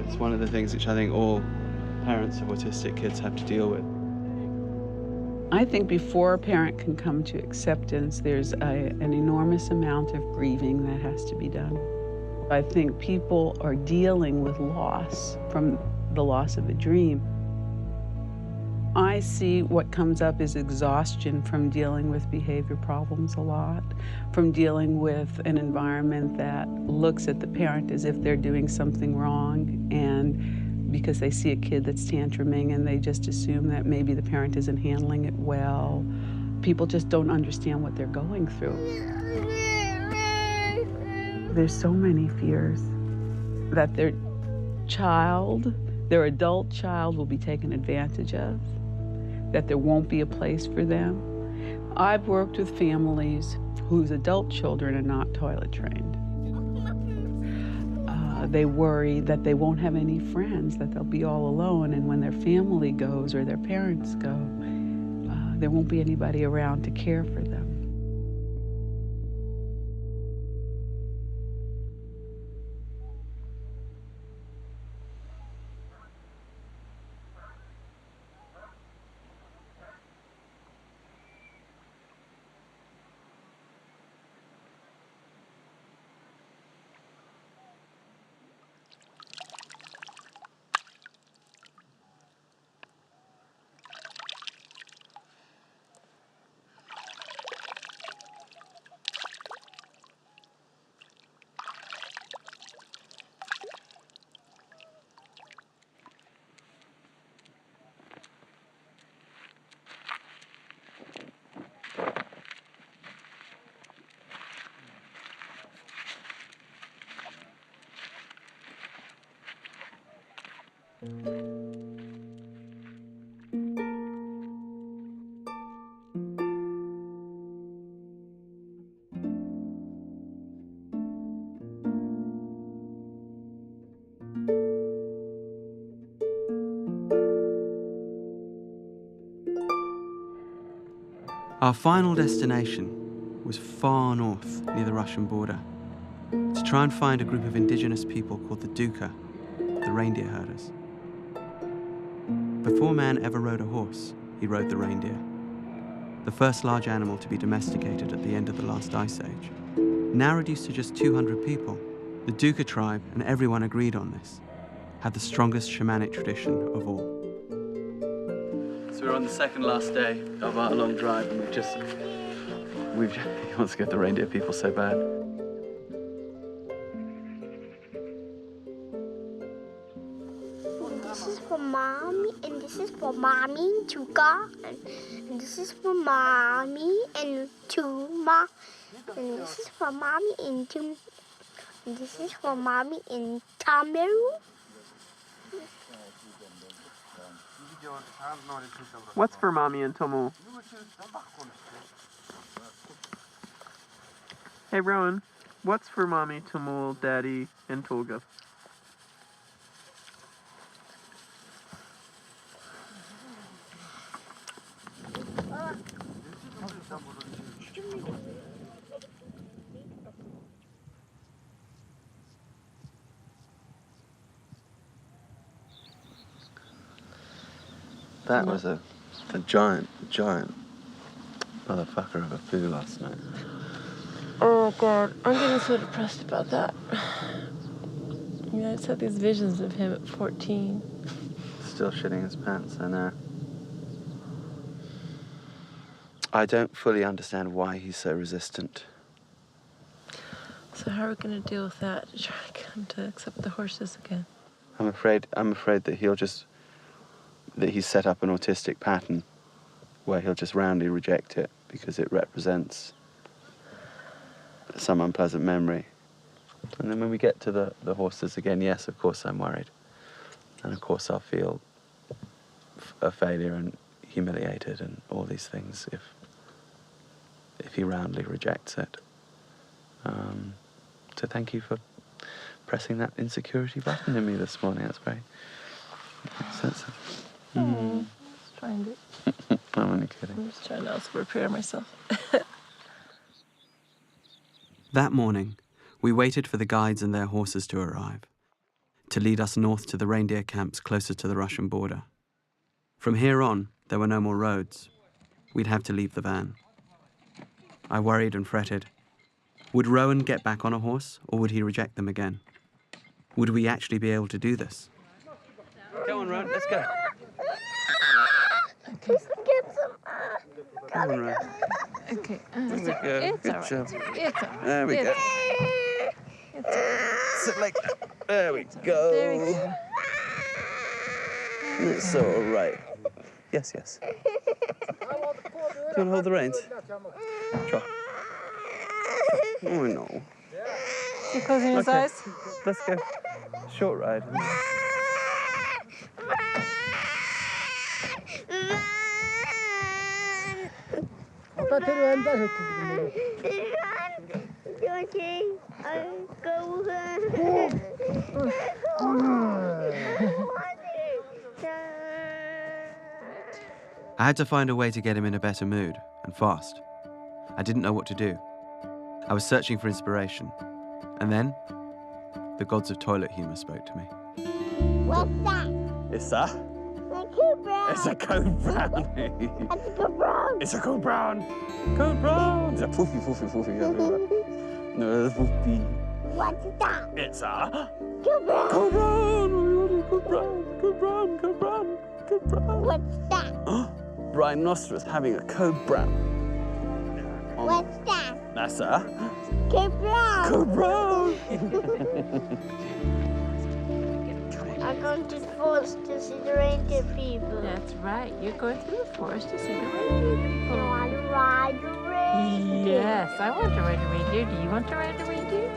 It's one of the things which I think all parents of autistic kids have to deal with. I think before a parent can come to acceptance, there's an enormous amount of grieving that has to be done. I think people are dealing with loss from the loss of a dream. I see what comes up is exhaustion from dealing with behavior problems a lot, from dealing with an environment that looks at the parent as if they're doing something wrong, and because they see a kid that's tantruming and they just assume that maybe the parent isn't handling it well. People just don't understand what they're going through. There's so many fears that their child, their adult child, will be taken advantage of, that there won't be a place for them. I've worked with families whose adult children are not toilet trained. They worry that they won't have any friends, that they'll be all alone, and when their family goes or their parents go, there won't be anybody around to care for them. Our final destination was far north near the Russian border, to try and find a group of indigenous people called the Duka, the reindeer herders. Before man ever rode a horse, he rode the reindeer, the first large animal to be domesticated at the end of the last ice age. Now reduced to just 200 people, the Duka tribe, and everyone agreed on this, had the strongest shamanic tradition of all. So we're on the second last day of our long drive, and he wants to get the reindeer people so bad. This is for Mommy, and this is for Mommy and Tuka, and this is for Mommy and Tuma, and this is for Mommy and Tum, and this is for Mommy and Tameru. What's for Mommy and Tomu? Hey, Rowan, what's for Mommy, Tamul, Daddy, and Tolga? That was a giant motherfucker of a poo last night. Oh God, I'm getting so depressed about that. You know, I just had these visions of him at 14. Still shitting his pants, I know. I don't fully understand why he's so resistant. So how are we going to deal with that to try to get him to accept the horses again? I'm afraid that that he's set up an autistic pattern where he'll just roundly reject it because it represents some unpleasant memory. And then when we get to the horses again, yes, of course I'm worried. And of course I'll feel a failure and humiliated and all these things if he roundly rejects it. So thank you for pressing that insecurity button in me this morning. That's very sensitive. Just trying to. I'm only kidding. I'm just trying to also prepare myself. That morning, we waited for the guides and their horses to arrive, to lead us north to the reindeer camps closer to the Russian border. From here on, there were no more roads. We'd have to leave the van. I worried and fretted. Would Rowan get back on a horse, or would he reject them again? Would we actually be able to do this? Come on, Rowan, let's go. Come on, Rowan. Okay. There we go. It's Good all right. job. It's all right. There we go. It's all right. Sit like that. There we go. There we go. It's all right. Yes, yes. Do you want to hold the reins? Sure. Oh, no. You closing his eyes? Let's go. Short ride. I had to find a way to get him in a better mood, and fast. I didn't know what to do. I was searching for inspiration. And then, the gods of toilet humour spoke to me. What's that? It's a... A code brown. It's a code brown. It's a code brown. It's a code brown. Code brown. It's a poofy, poofy, poofy. No, it's poofy. What's that? It's a... Code brown. Code brown. Code brown. Code brown. Code brown. Code brown. What's that? Rhinoceros having a code brown. What's that? That's a... Code brown. Code brown. I'm going to the forest to see the reindeer people. That's right. You're going through the forest to see the reindeer people. I want to ride the reindeer. Yes, I want to ride a reindeer. Do you want to ride a reindeer?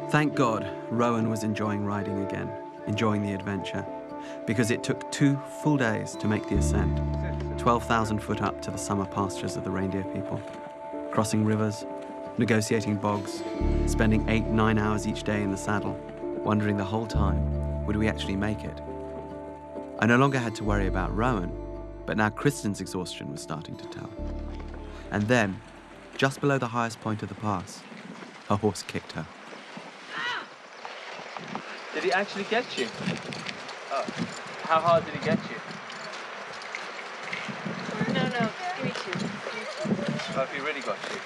Thank God, Rowan was enjoying riding again, enjoying the adventure, because it took 2 full days to make the ascent, 12,000 foot up to the summer pastures of the reindeer people, crossing rivers, negotiating bogs, spending 8-9 hours each day in the saddle, wondering the whole time, would we actually make it? I no longer had to worry about Rowan, but now Kristen's exhaustion was starting to tell. And then, just below the highest point of the pass, her horse kicked her. Did he actually get you? Oh. How hard did he get you? No, 3-2. Oh, if he really got you.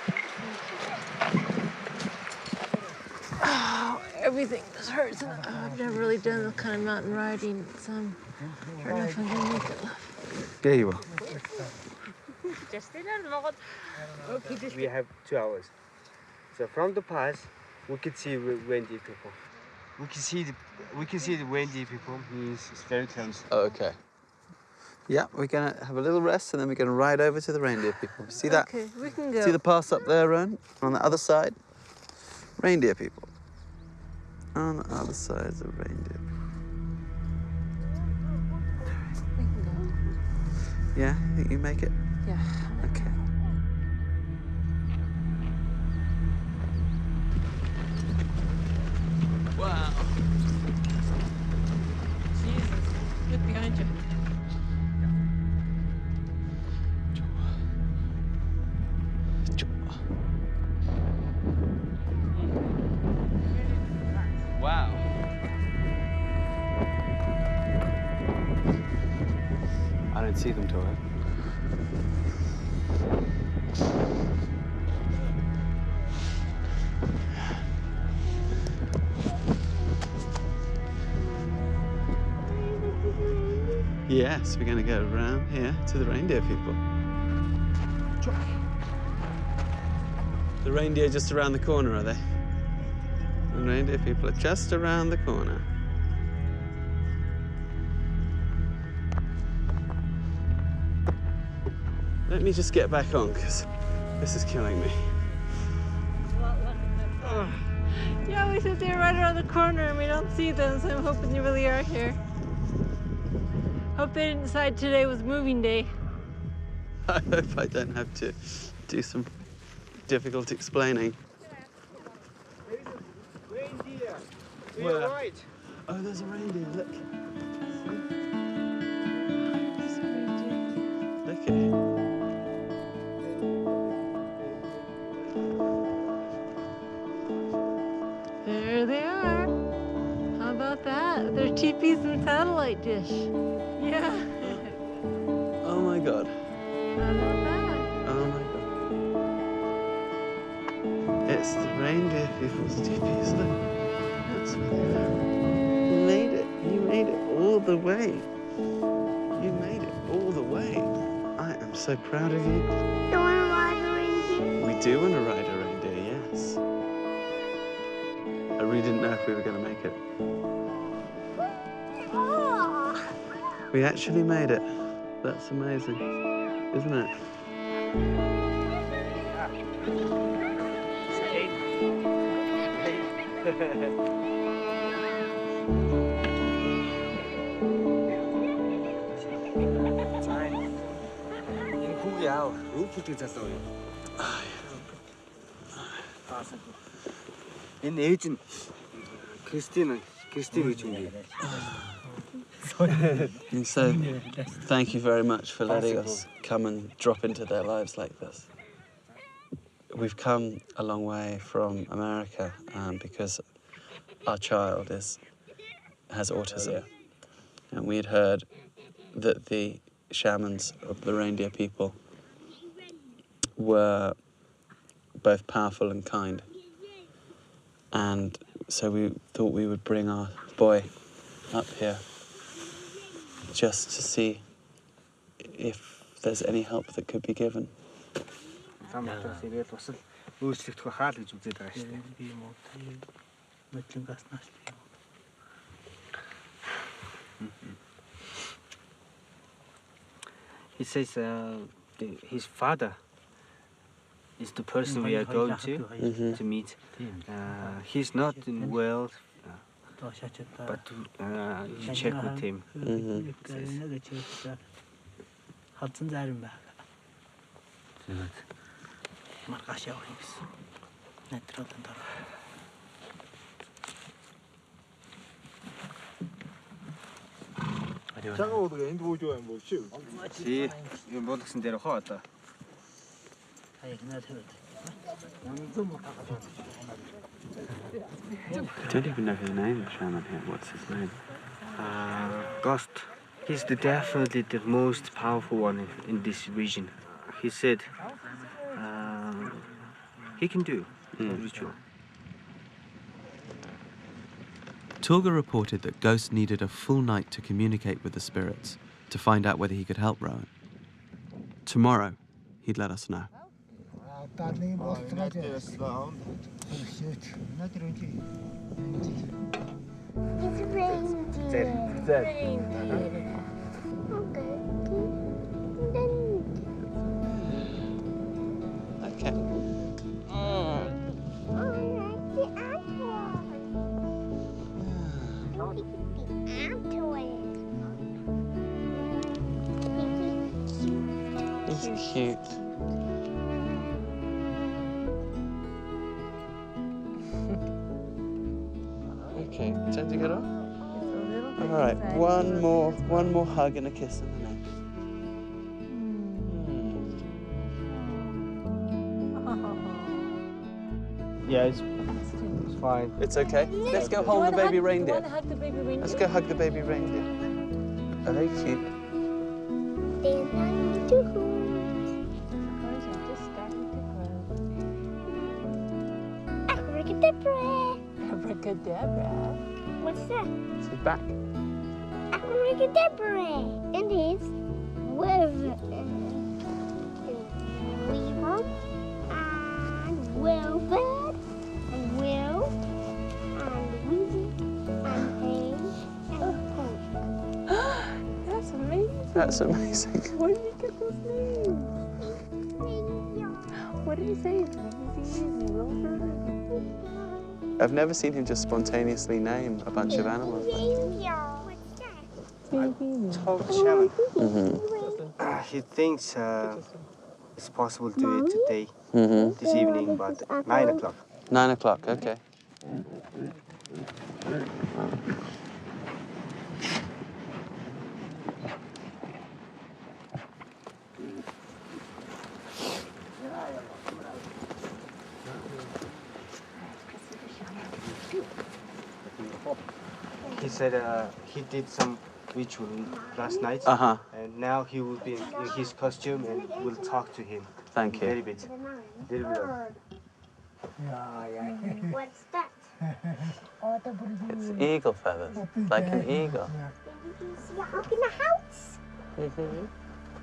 Oh, everything just hurts. I've never really done the kind of mountain riding, so I don't know if I'm going to make it. Yeah, you will. We have 2 hours. So from the pass, we can see reindeer people. We can see the reindeer people. Means it's very close. Okay. Yeah, we're gonna have a little rest and then we're gonna ride over to the reindeer people. See that? Okay, we can go. See the pass up there, Rowan? On the other side, reindeer people. On the other side is the reindeer people. We can go. Yeah, you think you make it? Yeah. Okay. Wow. Jesus, look behind you. Wow. I don't see them, Tora. Yes, we're going to go around here to the reindeer people. The reindeer just around the corner, are they? The reindeer people are just around the corner. Let me just get back on, because this is killing me. Yeah, we said they're right around the corner and we don't see them, so I'm hoping they really are here. Hope they didn't decide today was moving day. I hope I don't have to do some difficult explaining. Reindeer. To your right. Oh, there's a reindeer, look. Look at it. There they are. How about that? They're teepees and satellite dish. Yeah. Oh my God. How about that? Oh my God. It's the reindeer people's teepees, look. That's where they are. You made it. You made it all the way. You made it all the way. I am so proud of you. You want to ride a reindeer? We do want to ride a reindeer, yes. I really didn't know if we were going to make it. Oh. We actually made it. That's amazing, isn't it? Энэ ээж нь Кристин үчимгүй. And so, thank you very much for letting us come and drop into their lives like this. We've come a long way from America because our child has autism. And we had heard that the shamans of the reindeer people were both powerful and kind. And so we thought we would bring our boy up here just to see if there's any help that could be given. He says his father is the person we are going to meet. He's not in well, but you check with him. See, you both in their heart. I don't even know his name, the shaman here. What's his name? Ghost. He's definitely the most powerful one in this region. He said he can do the ritual. Torga reported that Ghost needed a full night to communicate with the spirits to find out whether he could help Rowan. Tomorrow, he'd let us know. It's reindeer. Okay. He's cute. Okay, time to get off? All right, one more hug and a kiss on the neck. Yeah, it's fine. It's okay. Let's go hold the baby reindeer. You want to hug the baby reindeer? Let's go hug the baby reindeer. Are they cute? They're not too cool. Hers are just starting to grow. Abracadabra. Abracadabra. What's that? It's his back. Abracadabra. And his weave. Weaver. And Wilbert. And Will. And Weezy. And Hay. And Hope. That's amazing. That's amazing. Where did you get those names? What did he say? Weezy, Wilbur? I've never seen him just spontaneously name a bunch of animals. Told the shaman. He thinks it's possible to do it today, this evening, but 9 o'clock. 9 o'clock, okay. said he did some ritual last night. And now he will be in his costume and we'll talk to him. Thank you. A little bit. What's that? It's eagle feathers, like an eagle. You see a hawk in the house? Mm-hmm.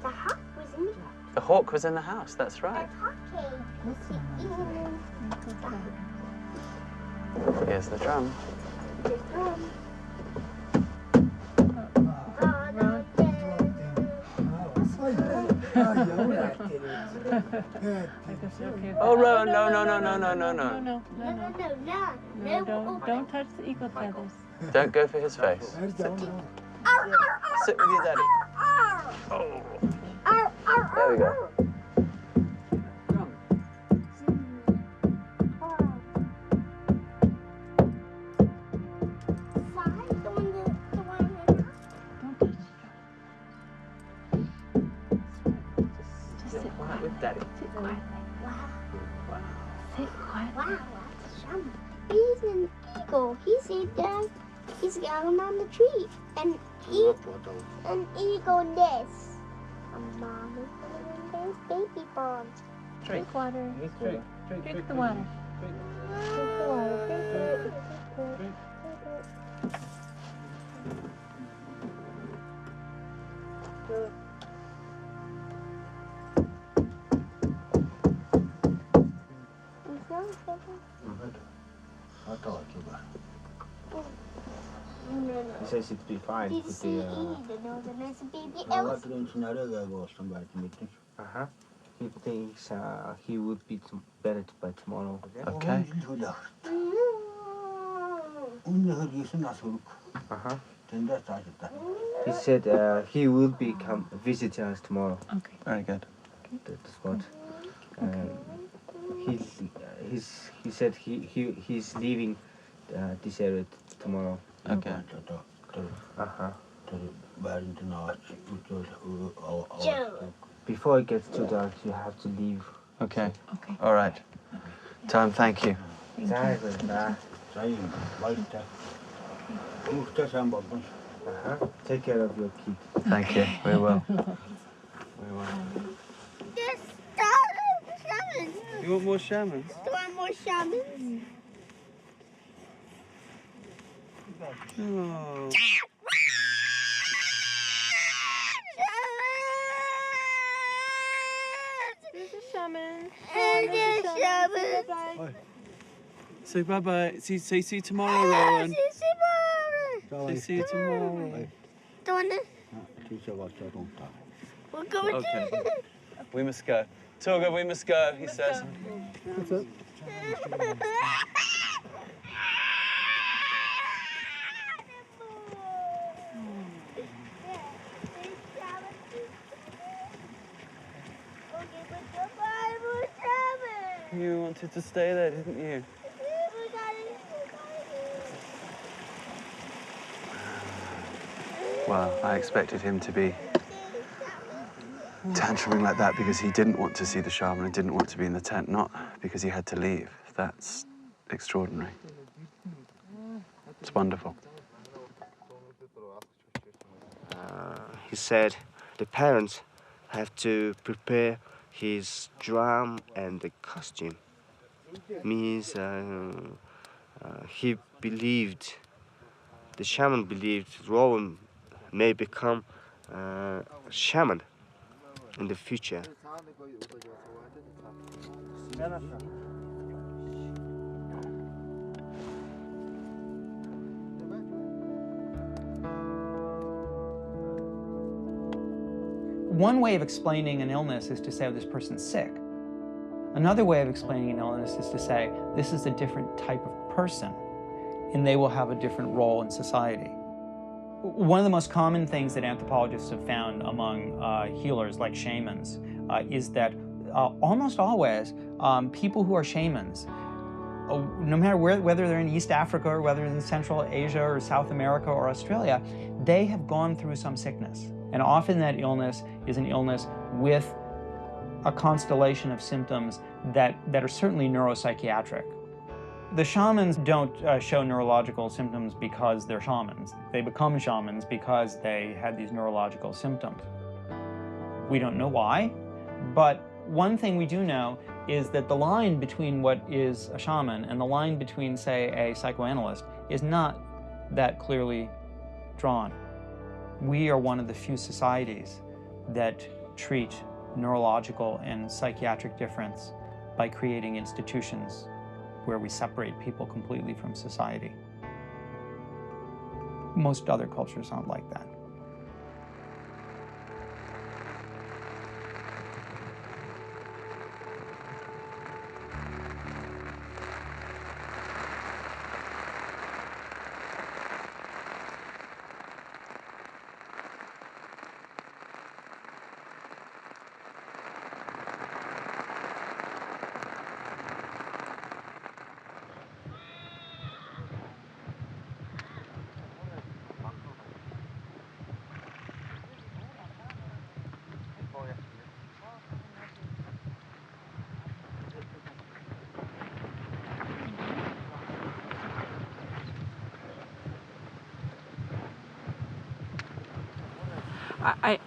The hawk was in the house. The hawk was in the house, that's right. Here's the drum. Oh, Rowan, no. No, don't touch the eagle feathers. Don't go for his face. Sit with your daddy. Oh. There we go. Daddy. Sit quietly. Wow. Sit quietly. Wow, that's shaman. He's an eagle. He's down on the tree. An eagle nest. A mom is in there's baby bombs. Drink water. Drink the water. Drink the water. Drink it. He says it'd be fine Did you with see the. there's a baby else? He thinks he would be better by tomorrow. Okay. He said he will become visiting us tomorrow. Okay. Very good. The spot. He said he's leaving this area tomorrow. Okay. Before it gets too dark, you have to leave. Okay. All right. Tom, thank you. Take care of your kid. Thank you. We will. You want more shamans? Do you want more shamans? Oh. There's a shaman. There's a shaman. Bye-bye. Say bye-bye. See you tomorrow, Rowan. See you tomorrow. We're going Okay. We must go. Torga, we must go, he says. That's it. You wanted to stay there, didn't you? Well, I expected him to be tantruming like that because he didn't want to see the shaman and didn't want to be in the tent, not because he had to leave. That's extraordinary. It's wonderful. He said the parents have to prepare his drum and the costume. Means he believed, the shaman believed Rowan may become a shaman in the future. One way of explaining an illness is to say, oh, this person's sick. Another way of explaining an illness is to say, this is a different type of person, and they will have a different role in society. One of the most common things that anthropologists have found among healers, like shamans, is that almost always people who are shamans, no matter whether they're in East Africa or whether in Central Asia or South America or Australia, they have gone through some sickness. And often that illness is an illness with a constellation of symptoms that are certainly neuropsychiatric. The shamans don't show neurological symptoms because they're shamans. They become shamans because they had these neurological symptoms. We don't know why, but one thing we do know is that the line between what is a shaman and the line between, say, a psychoanalyst is not that clearly drawn. We are one of the few societies that treat neurological and psychiatric difference by creating institutions where we separate people completely from society. Most other cultures aren't like that.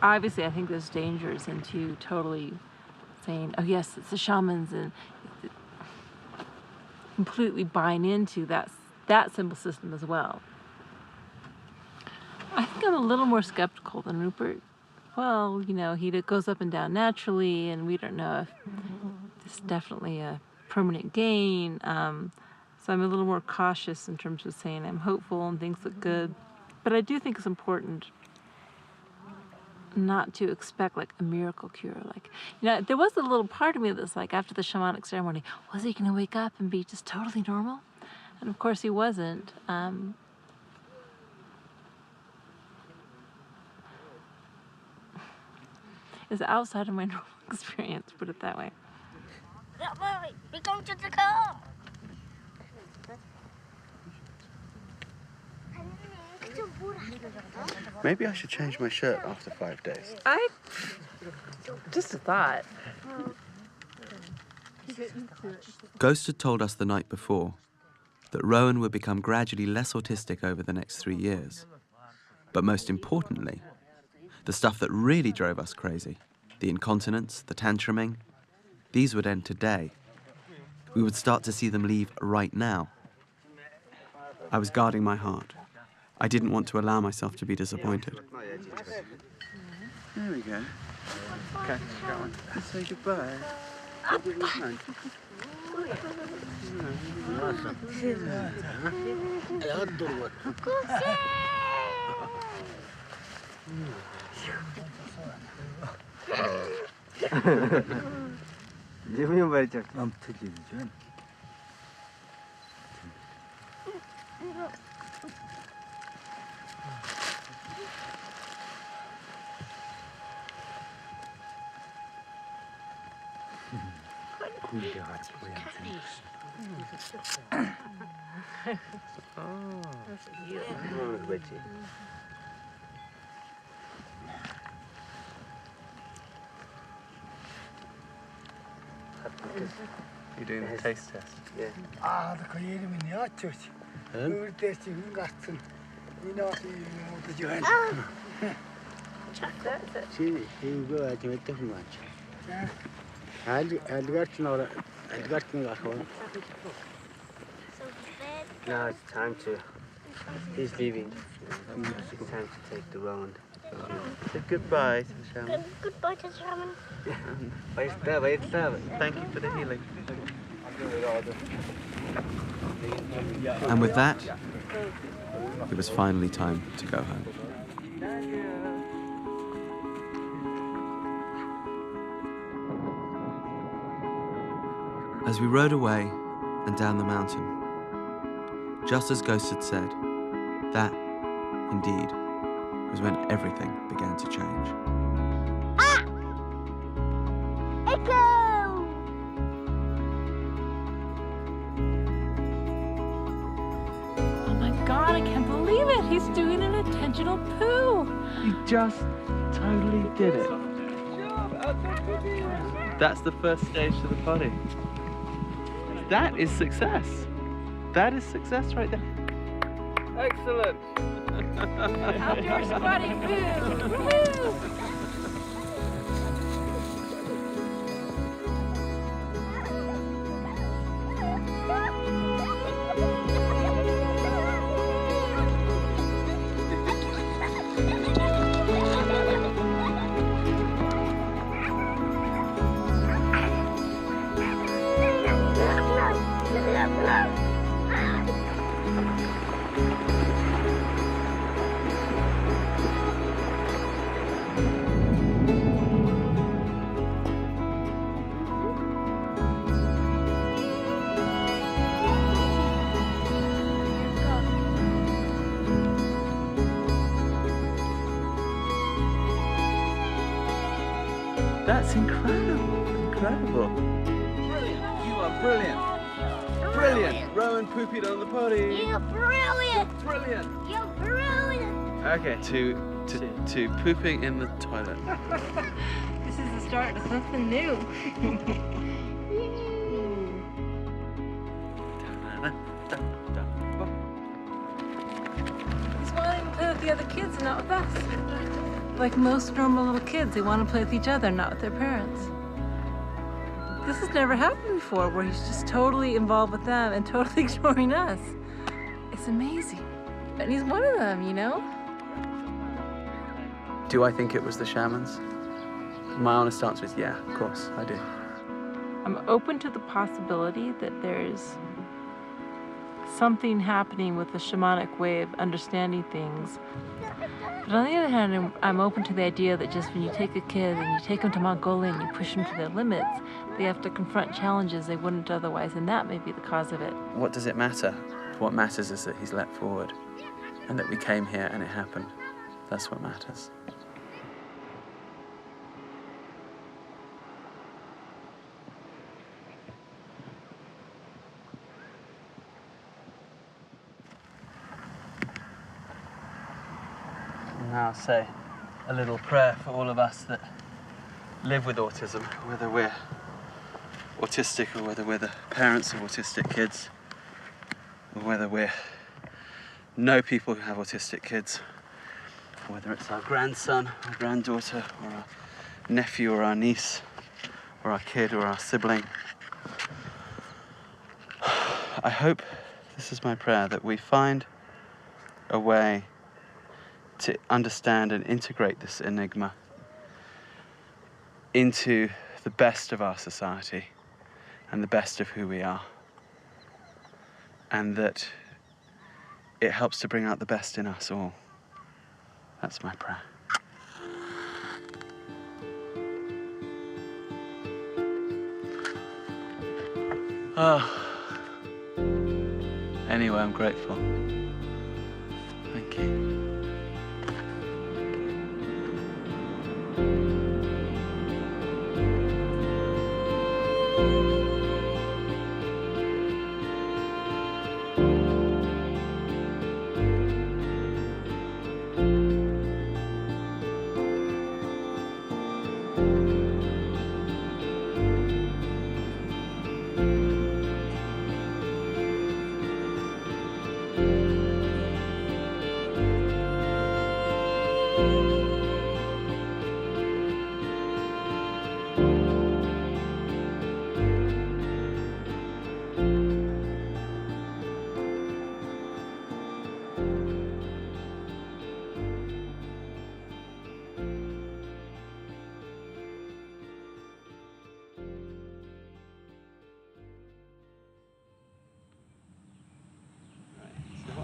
Obviously, I think there's dangers into totally saying, oh yes, it's the shamans, and completely buying into that symbol system as well. I think I'm a little more skeptical than Rupert. Well, you know, he goes up and down naturally, and we don't know if this is definitely a permanent gain. So I'm a little more cautious in terms of saying I'm hopeful and things look good. But I do think it's important not to expect like a miracle cure. Like, you know, there was a little part of me that's like, after the shamanic ceremony, was he going to wake up and be just totally normal? And of course he wasn't. It's outside of my normal experience, put it that way. We're going to the car. Maybe I should change my shirt after 5 days. Just a thought. Ghost had told us the night before that Rowan would become gradually less autistic over the next 3 years. But most importantly, the stuff that really drove us crazy, the incontinence, the tantruming, these would end today. We would start to see them leave right now. I was guarding my heart. I didn't want to allow myself to be disappointed. There we go. Okay, go on. Say goodbye. 재민이 말이야. 안 터지죠. You're doing the taste test? Yeah. 그 이름이 어쩌지? 그 테스트 같은 이나시 모두 좋아해. 시 이거 아주 어떻게 맞죠? Now it's time to. He's leaving. It's time to take the round. Say goodbye to the shaman. Goodbye to the shaman. Thank you for the healing. And with that, it was finally time to go home. As we rode away and down the mountain, just as Ghost had said, that, indeed, was when everything began to change. Ah! Echo! Oh my God, I can't believe it. He's doing an intentional poo. You just totally did it. That's the first stage to the potty. That is success. That is success right there. Excellent. Outdoor squatty food. Woohoo! That's incredible. Incredible. Brilliant. You are brilliant. Brilliant. Rowan poopied on the potty. You're brilliant. Brilliant. You're brilliant. Okay, to pooping in the toilet. This is the start of something new. He's wanting to play with the other kids and not with us. Like most normal little kids, they want to play with each other, not with their parents. This has never happened before, where he's just totally involved with them and totally ignoring us. It's amazing. And he's one of them, you know? Do I think it was the shamans? My honest answer is yeah, of course, I do. I'm open to the possibility that there's something happening with the shamanic way of understanding things. But on the other hand, I'm open to the idea that just when you take a kid and you take them to Mongolia and you push them to their limits, they have to confront challenges they wouldn't otherwise, and that may be the cause of it. What does it matter? What matters is that he's leapt forward and that we came here and it happened. That's what matters. Now say a little prayer for all of us that live with autism, whether we're autistic or whether we're the parents of autistic kids, or whether we know people who have autistic kids, or whether it's our grandson, our granddaughter, or our nephew or our niece, or our kid or our sibling. I hope, this is my prayer, that we find a way to understand and integrate this enigma into the best of our society and the best of who we are. And that it helps to bring out the best in us all. That's my prayer. Anyway, I'm grateful. Thank you.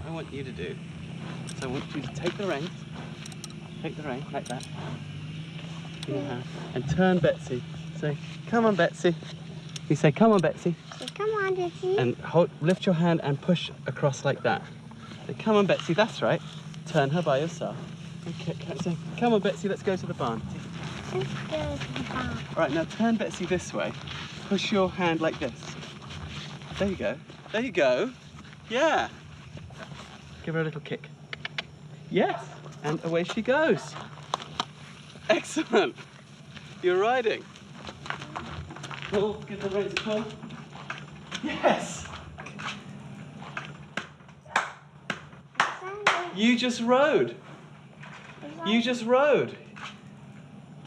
I want you to do. So I want you to take the rein like that, in your hand, and turn Betsy. Say, come on, Betsy. You say, come on, Betsy. Come on, Betsy. And lift your hand and push across like that. Say, come on, Betsy, that's right. Turn her by yourself. Okay, say, come on, Betsy, let's go to the barn. Let's go to the barn. All right, now turn Betsy this way. Push your hand like this. There you go. There you go. Yeah. Give her a little kick. Yes, and away she goes. Excellent. You're riding. Pull, give the reins a pull. Yes. You just rode. You just rode.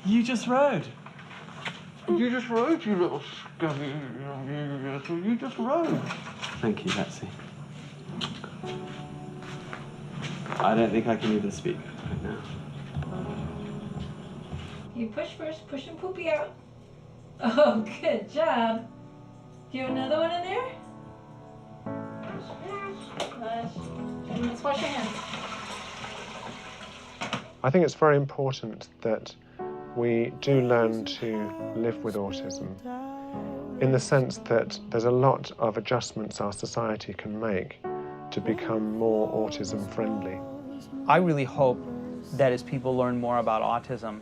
You just rode. You just rode, you little scummy. You just rode. Thank you, Betsy. I don't think I can even speak right now. You push first, pushing poopy out. Oh, good job. Do you have another one in there? Flush. And let's wash your hands. I think it's very important that we do learn to live with autism in the sense that there's a lot of adjustments our society can make to become more autism friendly. I really hope that as people learn more about autism,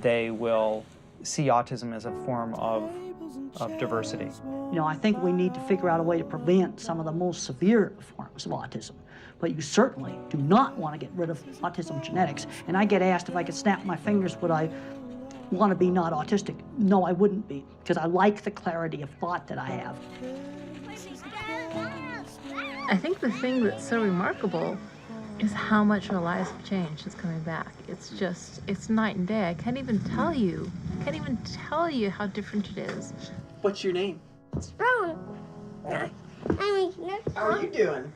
they will see autism as a form of diversity. You know, I think we need to figure out a way to prevent some of the most severe forms of autism. But you certainly do not want to get rid of autism genetics. And I get asked if I could snap my fingers, would I want to be not autistic? No, I wouldn't be, because I like the clarity of thought that I have. I think the thing that's so remarkable is how much our lives have changed since coming back. It's just, it's night and day. I can't even tell you how different it is. What's your name? It's Rowan. How are you doing?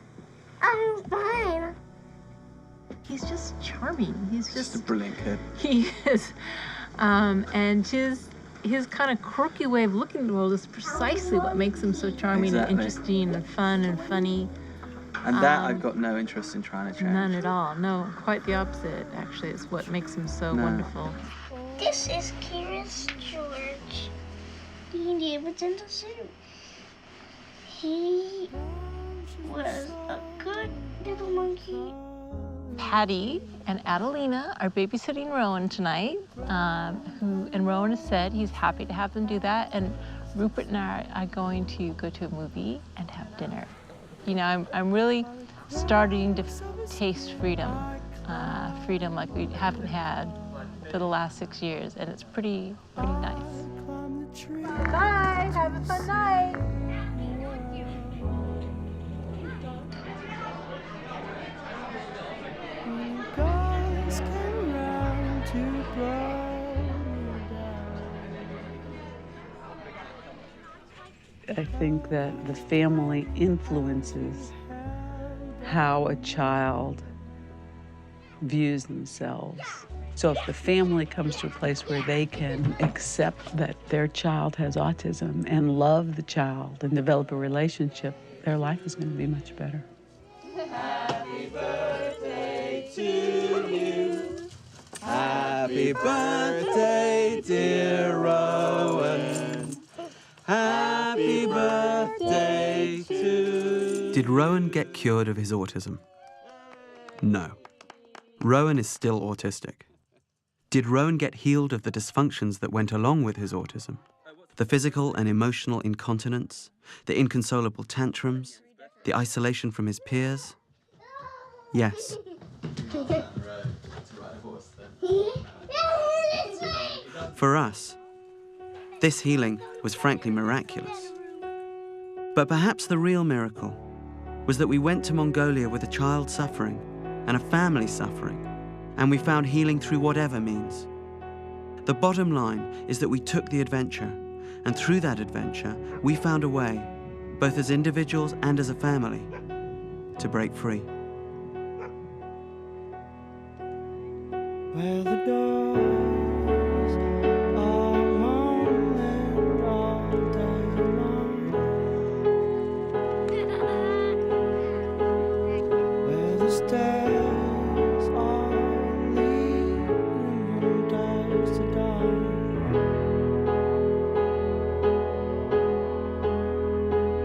I'm fine. He's just charming. He's just a brilliant kid. He is. And his kind of quirky way of looking at the world is precisely what makes him so charming Exactly. and interesting and fun and funny. And that I've got no interest in trying to change. None at all. No, quite the opposite, actually. It's what makes him so wonderful. This is Curious George. He was in the zoo. He was a good little monkey. Patty and Adelina are babysitting Rowan tonight, and Rowan has said he's happy to have them do that, and Rupert and I are going to go to a movie and have dinner. You know, I'm really starting to taste freedom, freedom like we haven't had for the last 6 years, and it's pretty nice. Bye, have a fun night. I think that the family influences how a child views themselves. So if the family comes to a place where they can accept that their child has autism and love the child and develop a relationship, their life is going to be much better. Happy birthday to you. Happy birthday, dear Rowan. Happy birthday to you. Did Rowan get cured of his autism? No. Rowan is still autistic. Did Rowan get healed of the dysfunctions that went along with his autism? The physical and emotional incontinence, the inconsolable tantrums, the isolation from his peers? Yes. For us, this healing was frankly miraculous. But perhaps the real miracle was that we went to Mongolia with a child suffering and a family suffering, and we found healing through whatever means. The bottom line is that we took the adventure, and through that adventure, we found a way, both as individuals and as a family, to break free. Where the doors are moaning all day long, where the stairs are leading from dusk to dawn,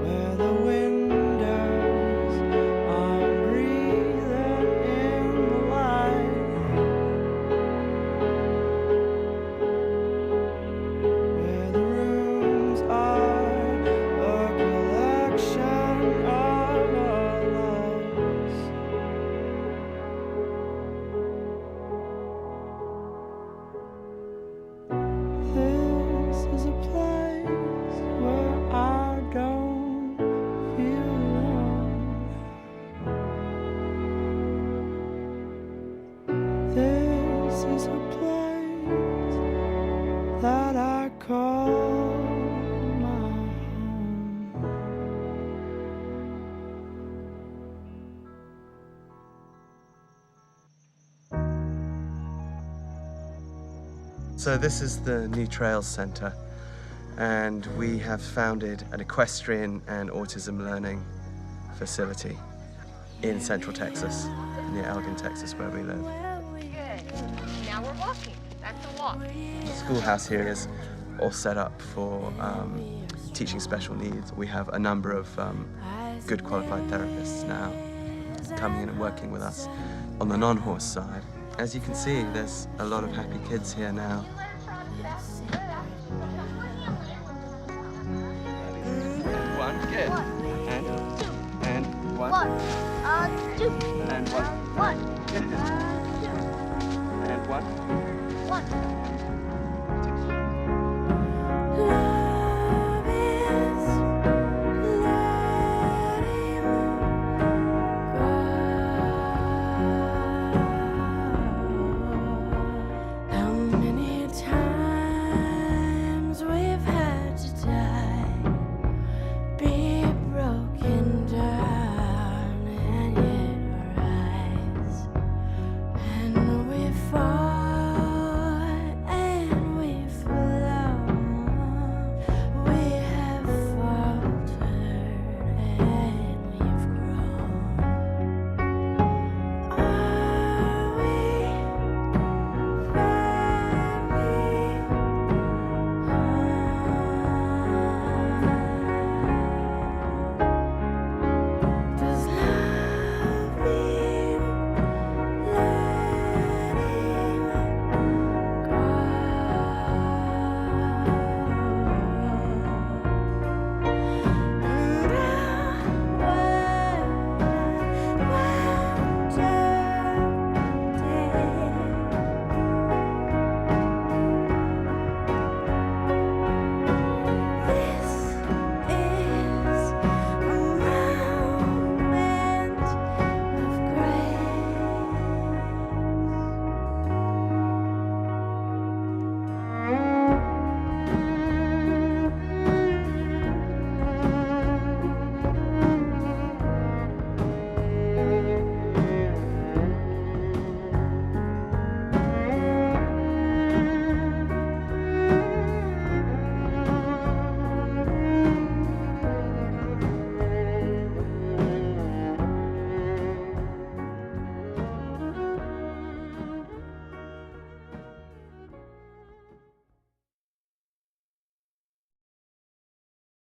where the windows are breathing in the light. Where the rooms are a collection of our lives. So this is the New Trails Center, and we have founded an equestrian and autism learning facility in Central Texas, near Elgin, Texas, where we live. Now we're walking. That's a walk. The schoolhouse here is all set up for teaching special needs. We have a number of good qualified therapists now coming in and working with us on the non-horse side. As you can see, there's a lot of happy kids here now. And one, good. And one. Two. And one. One. And one. One.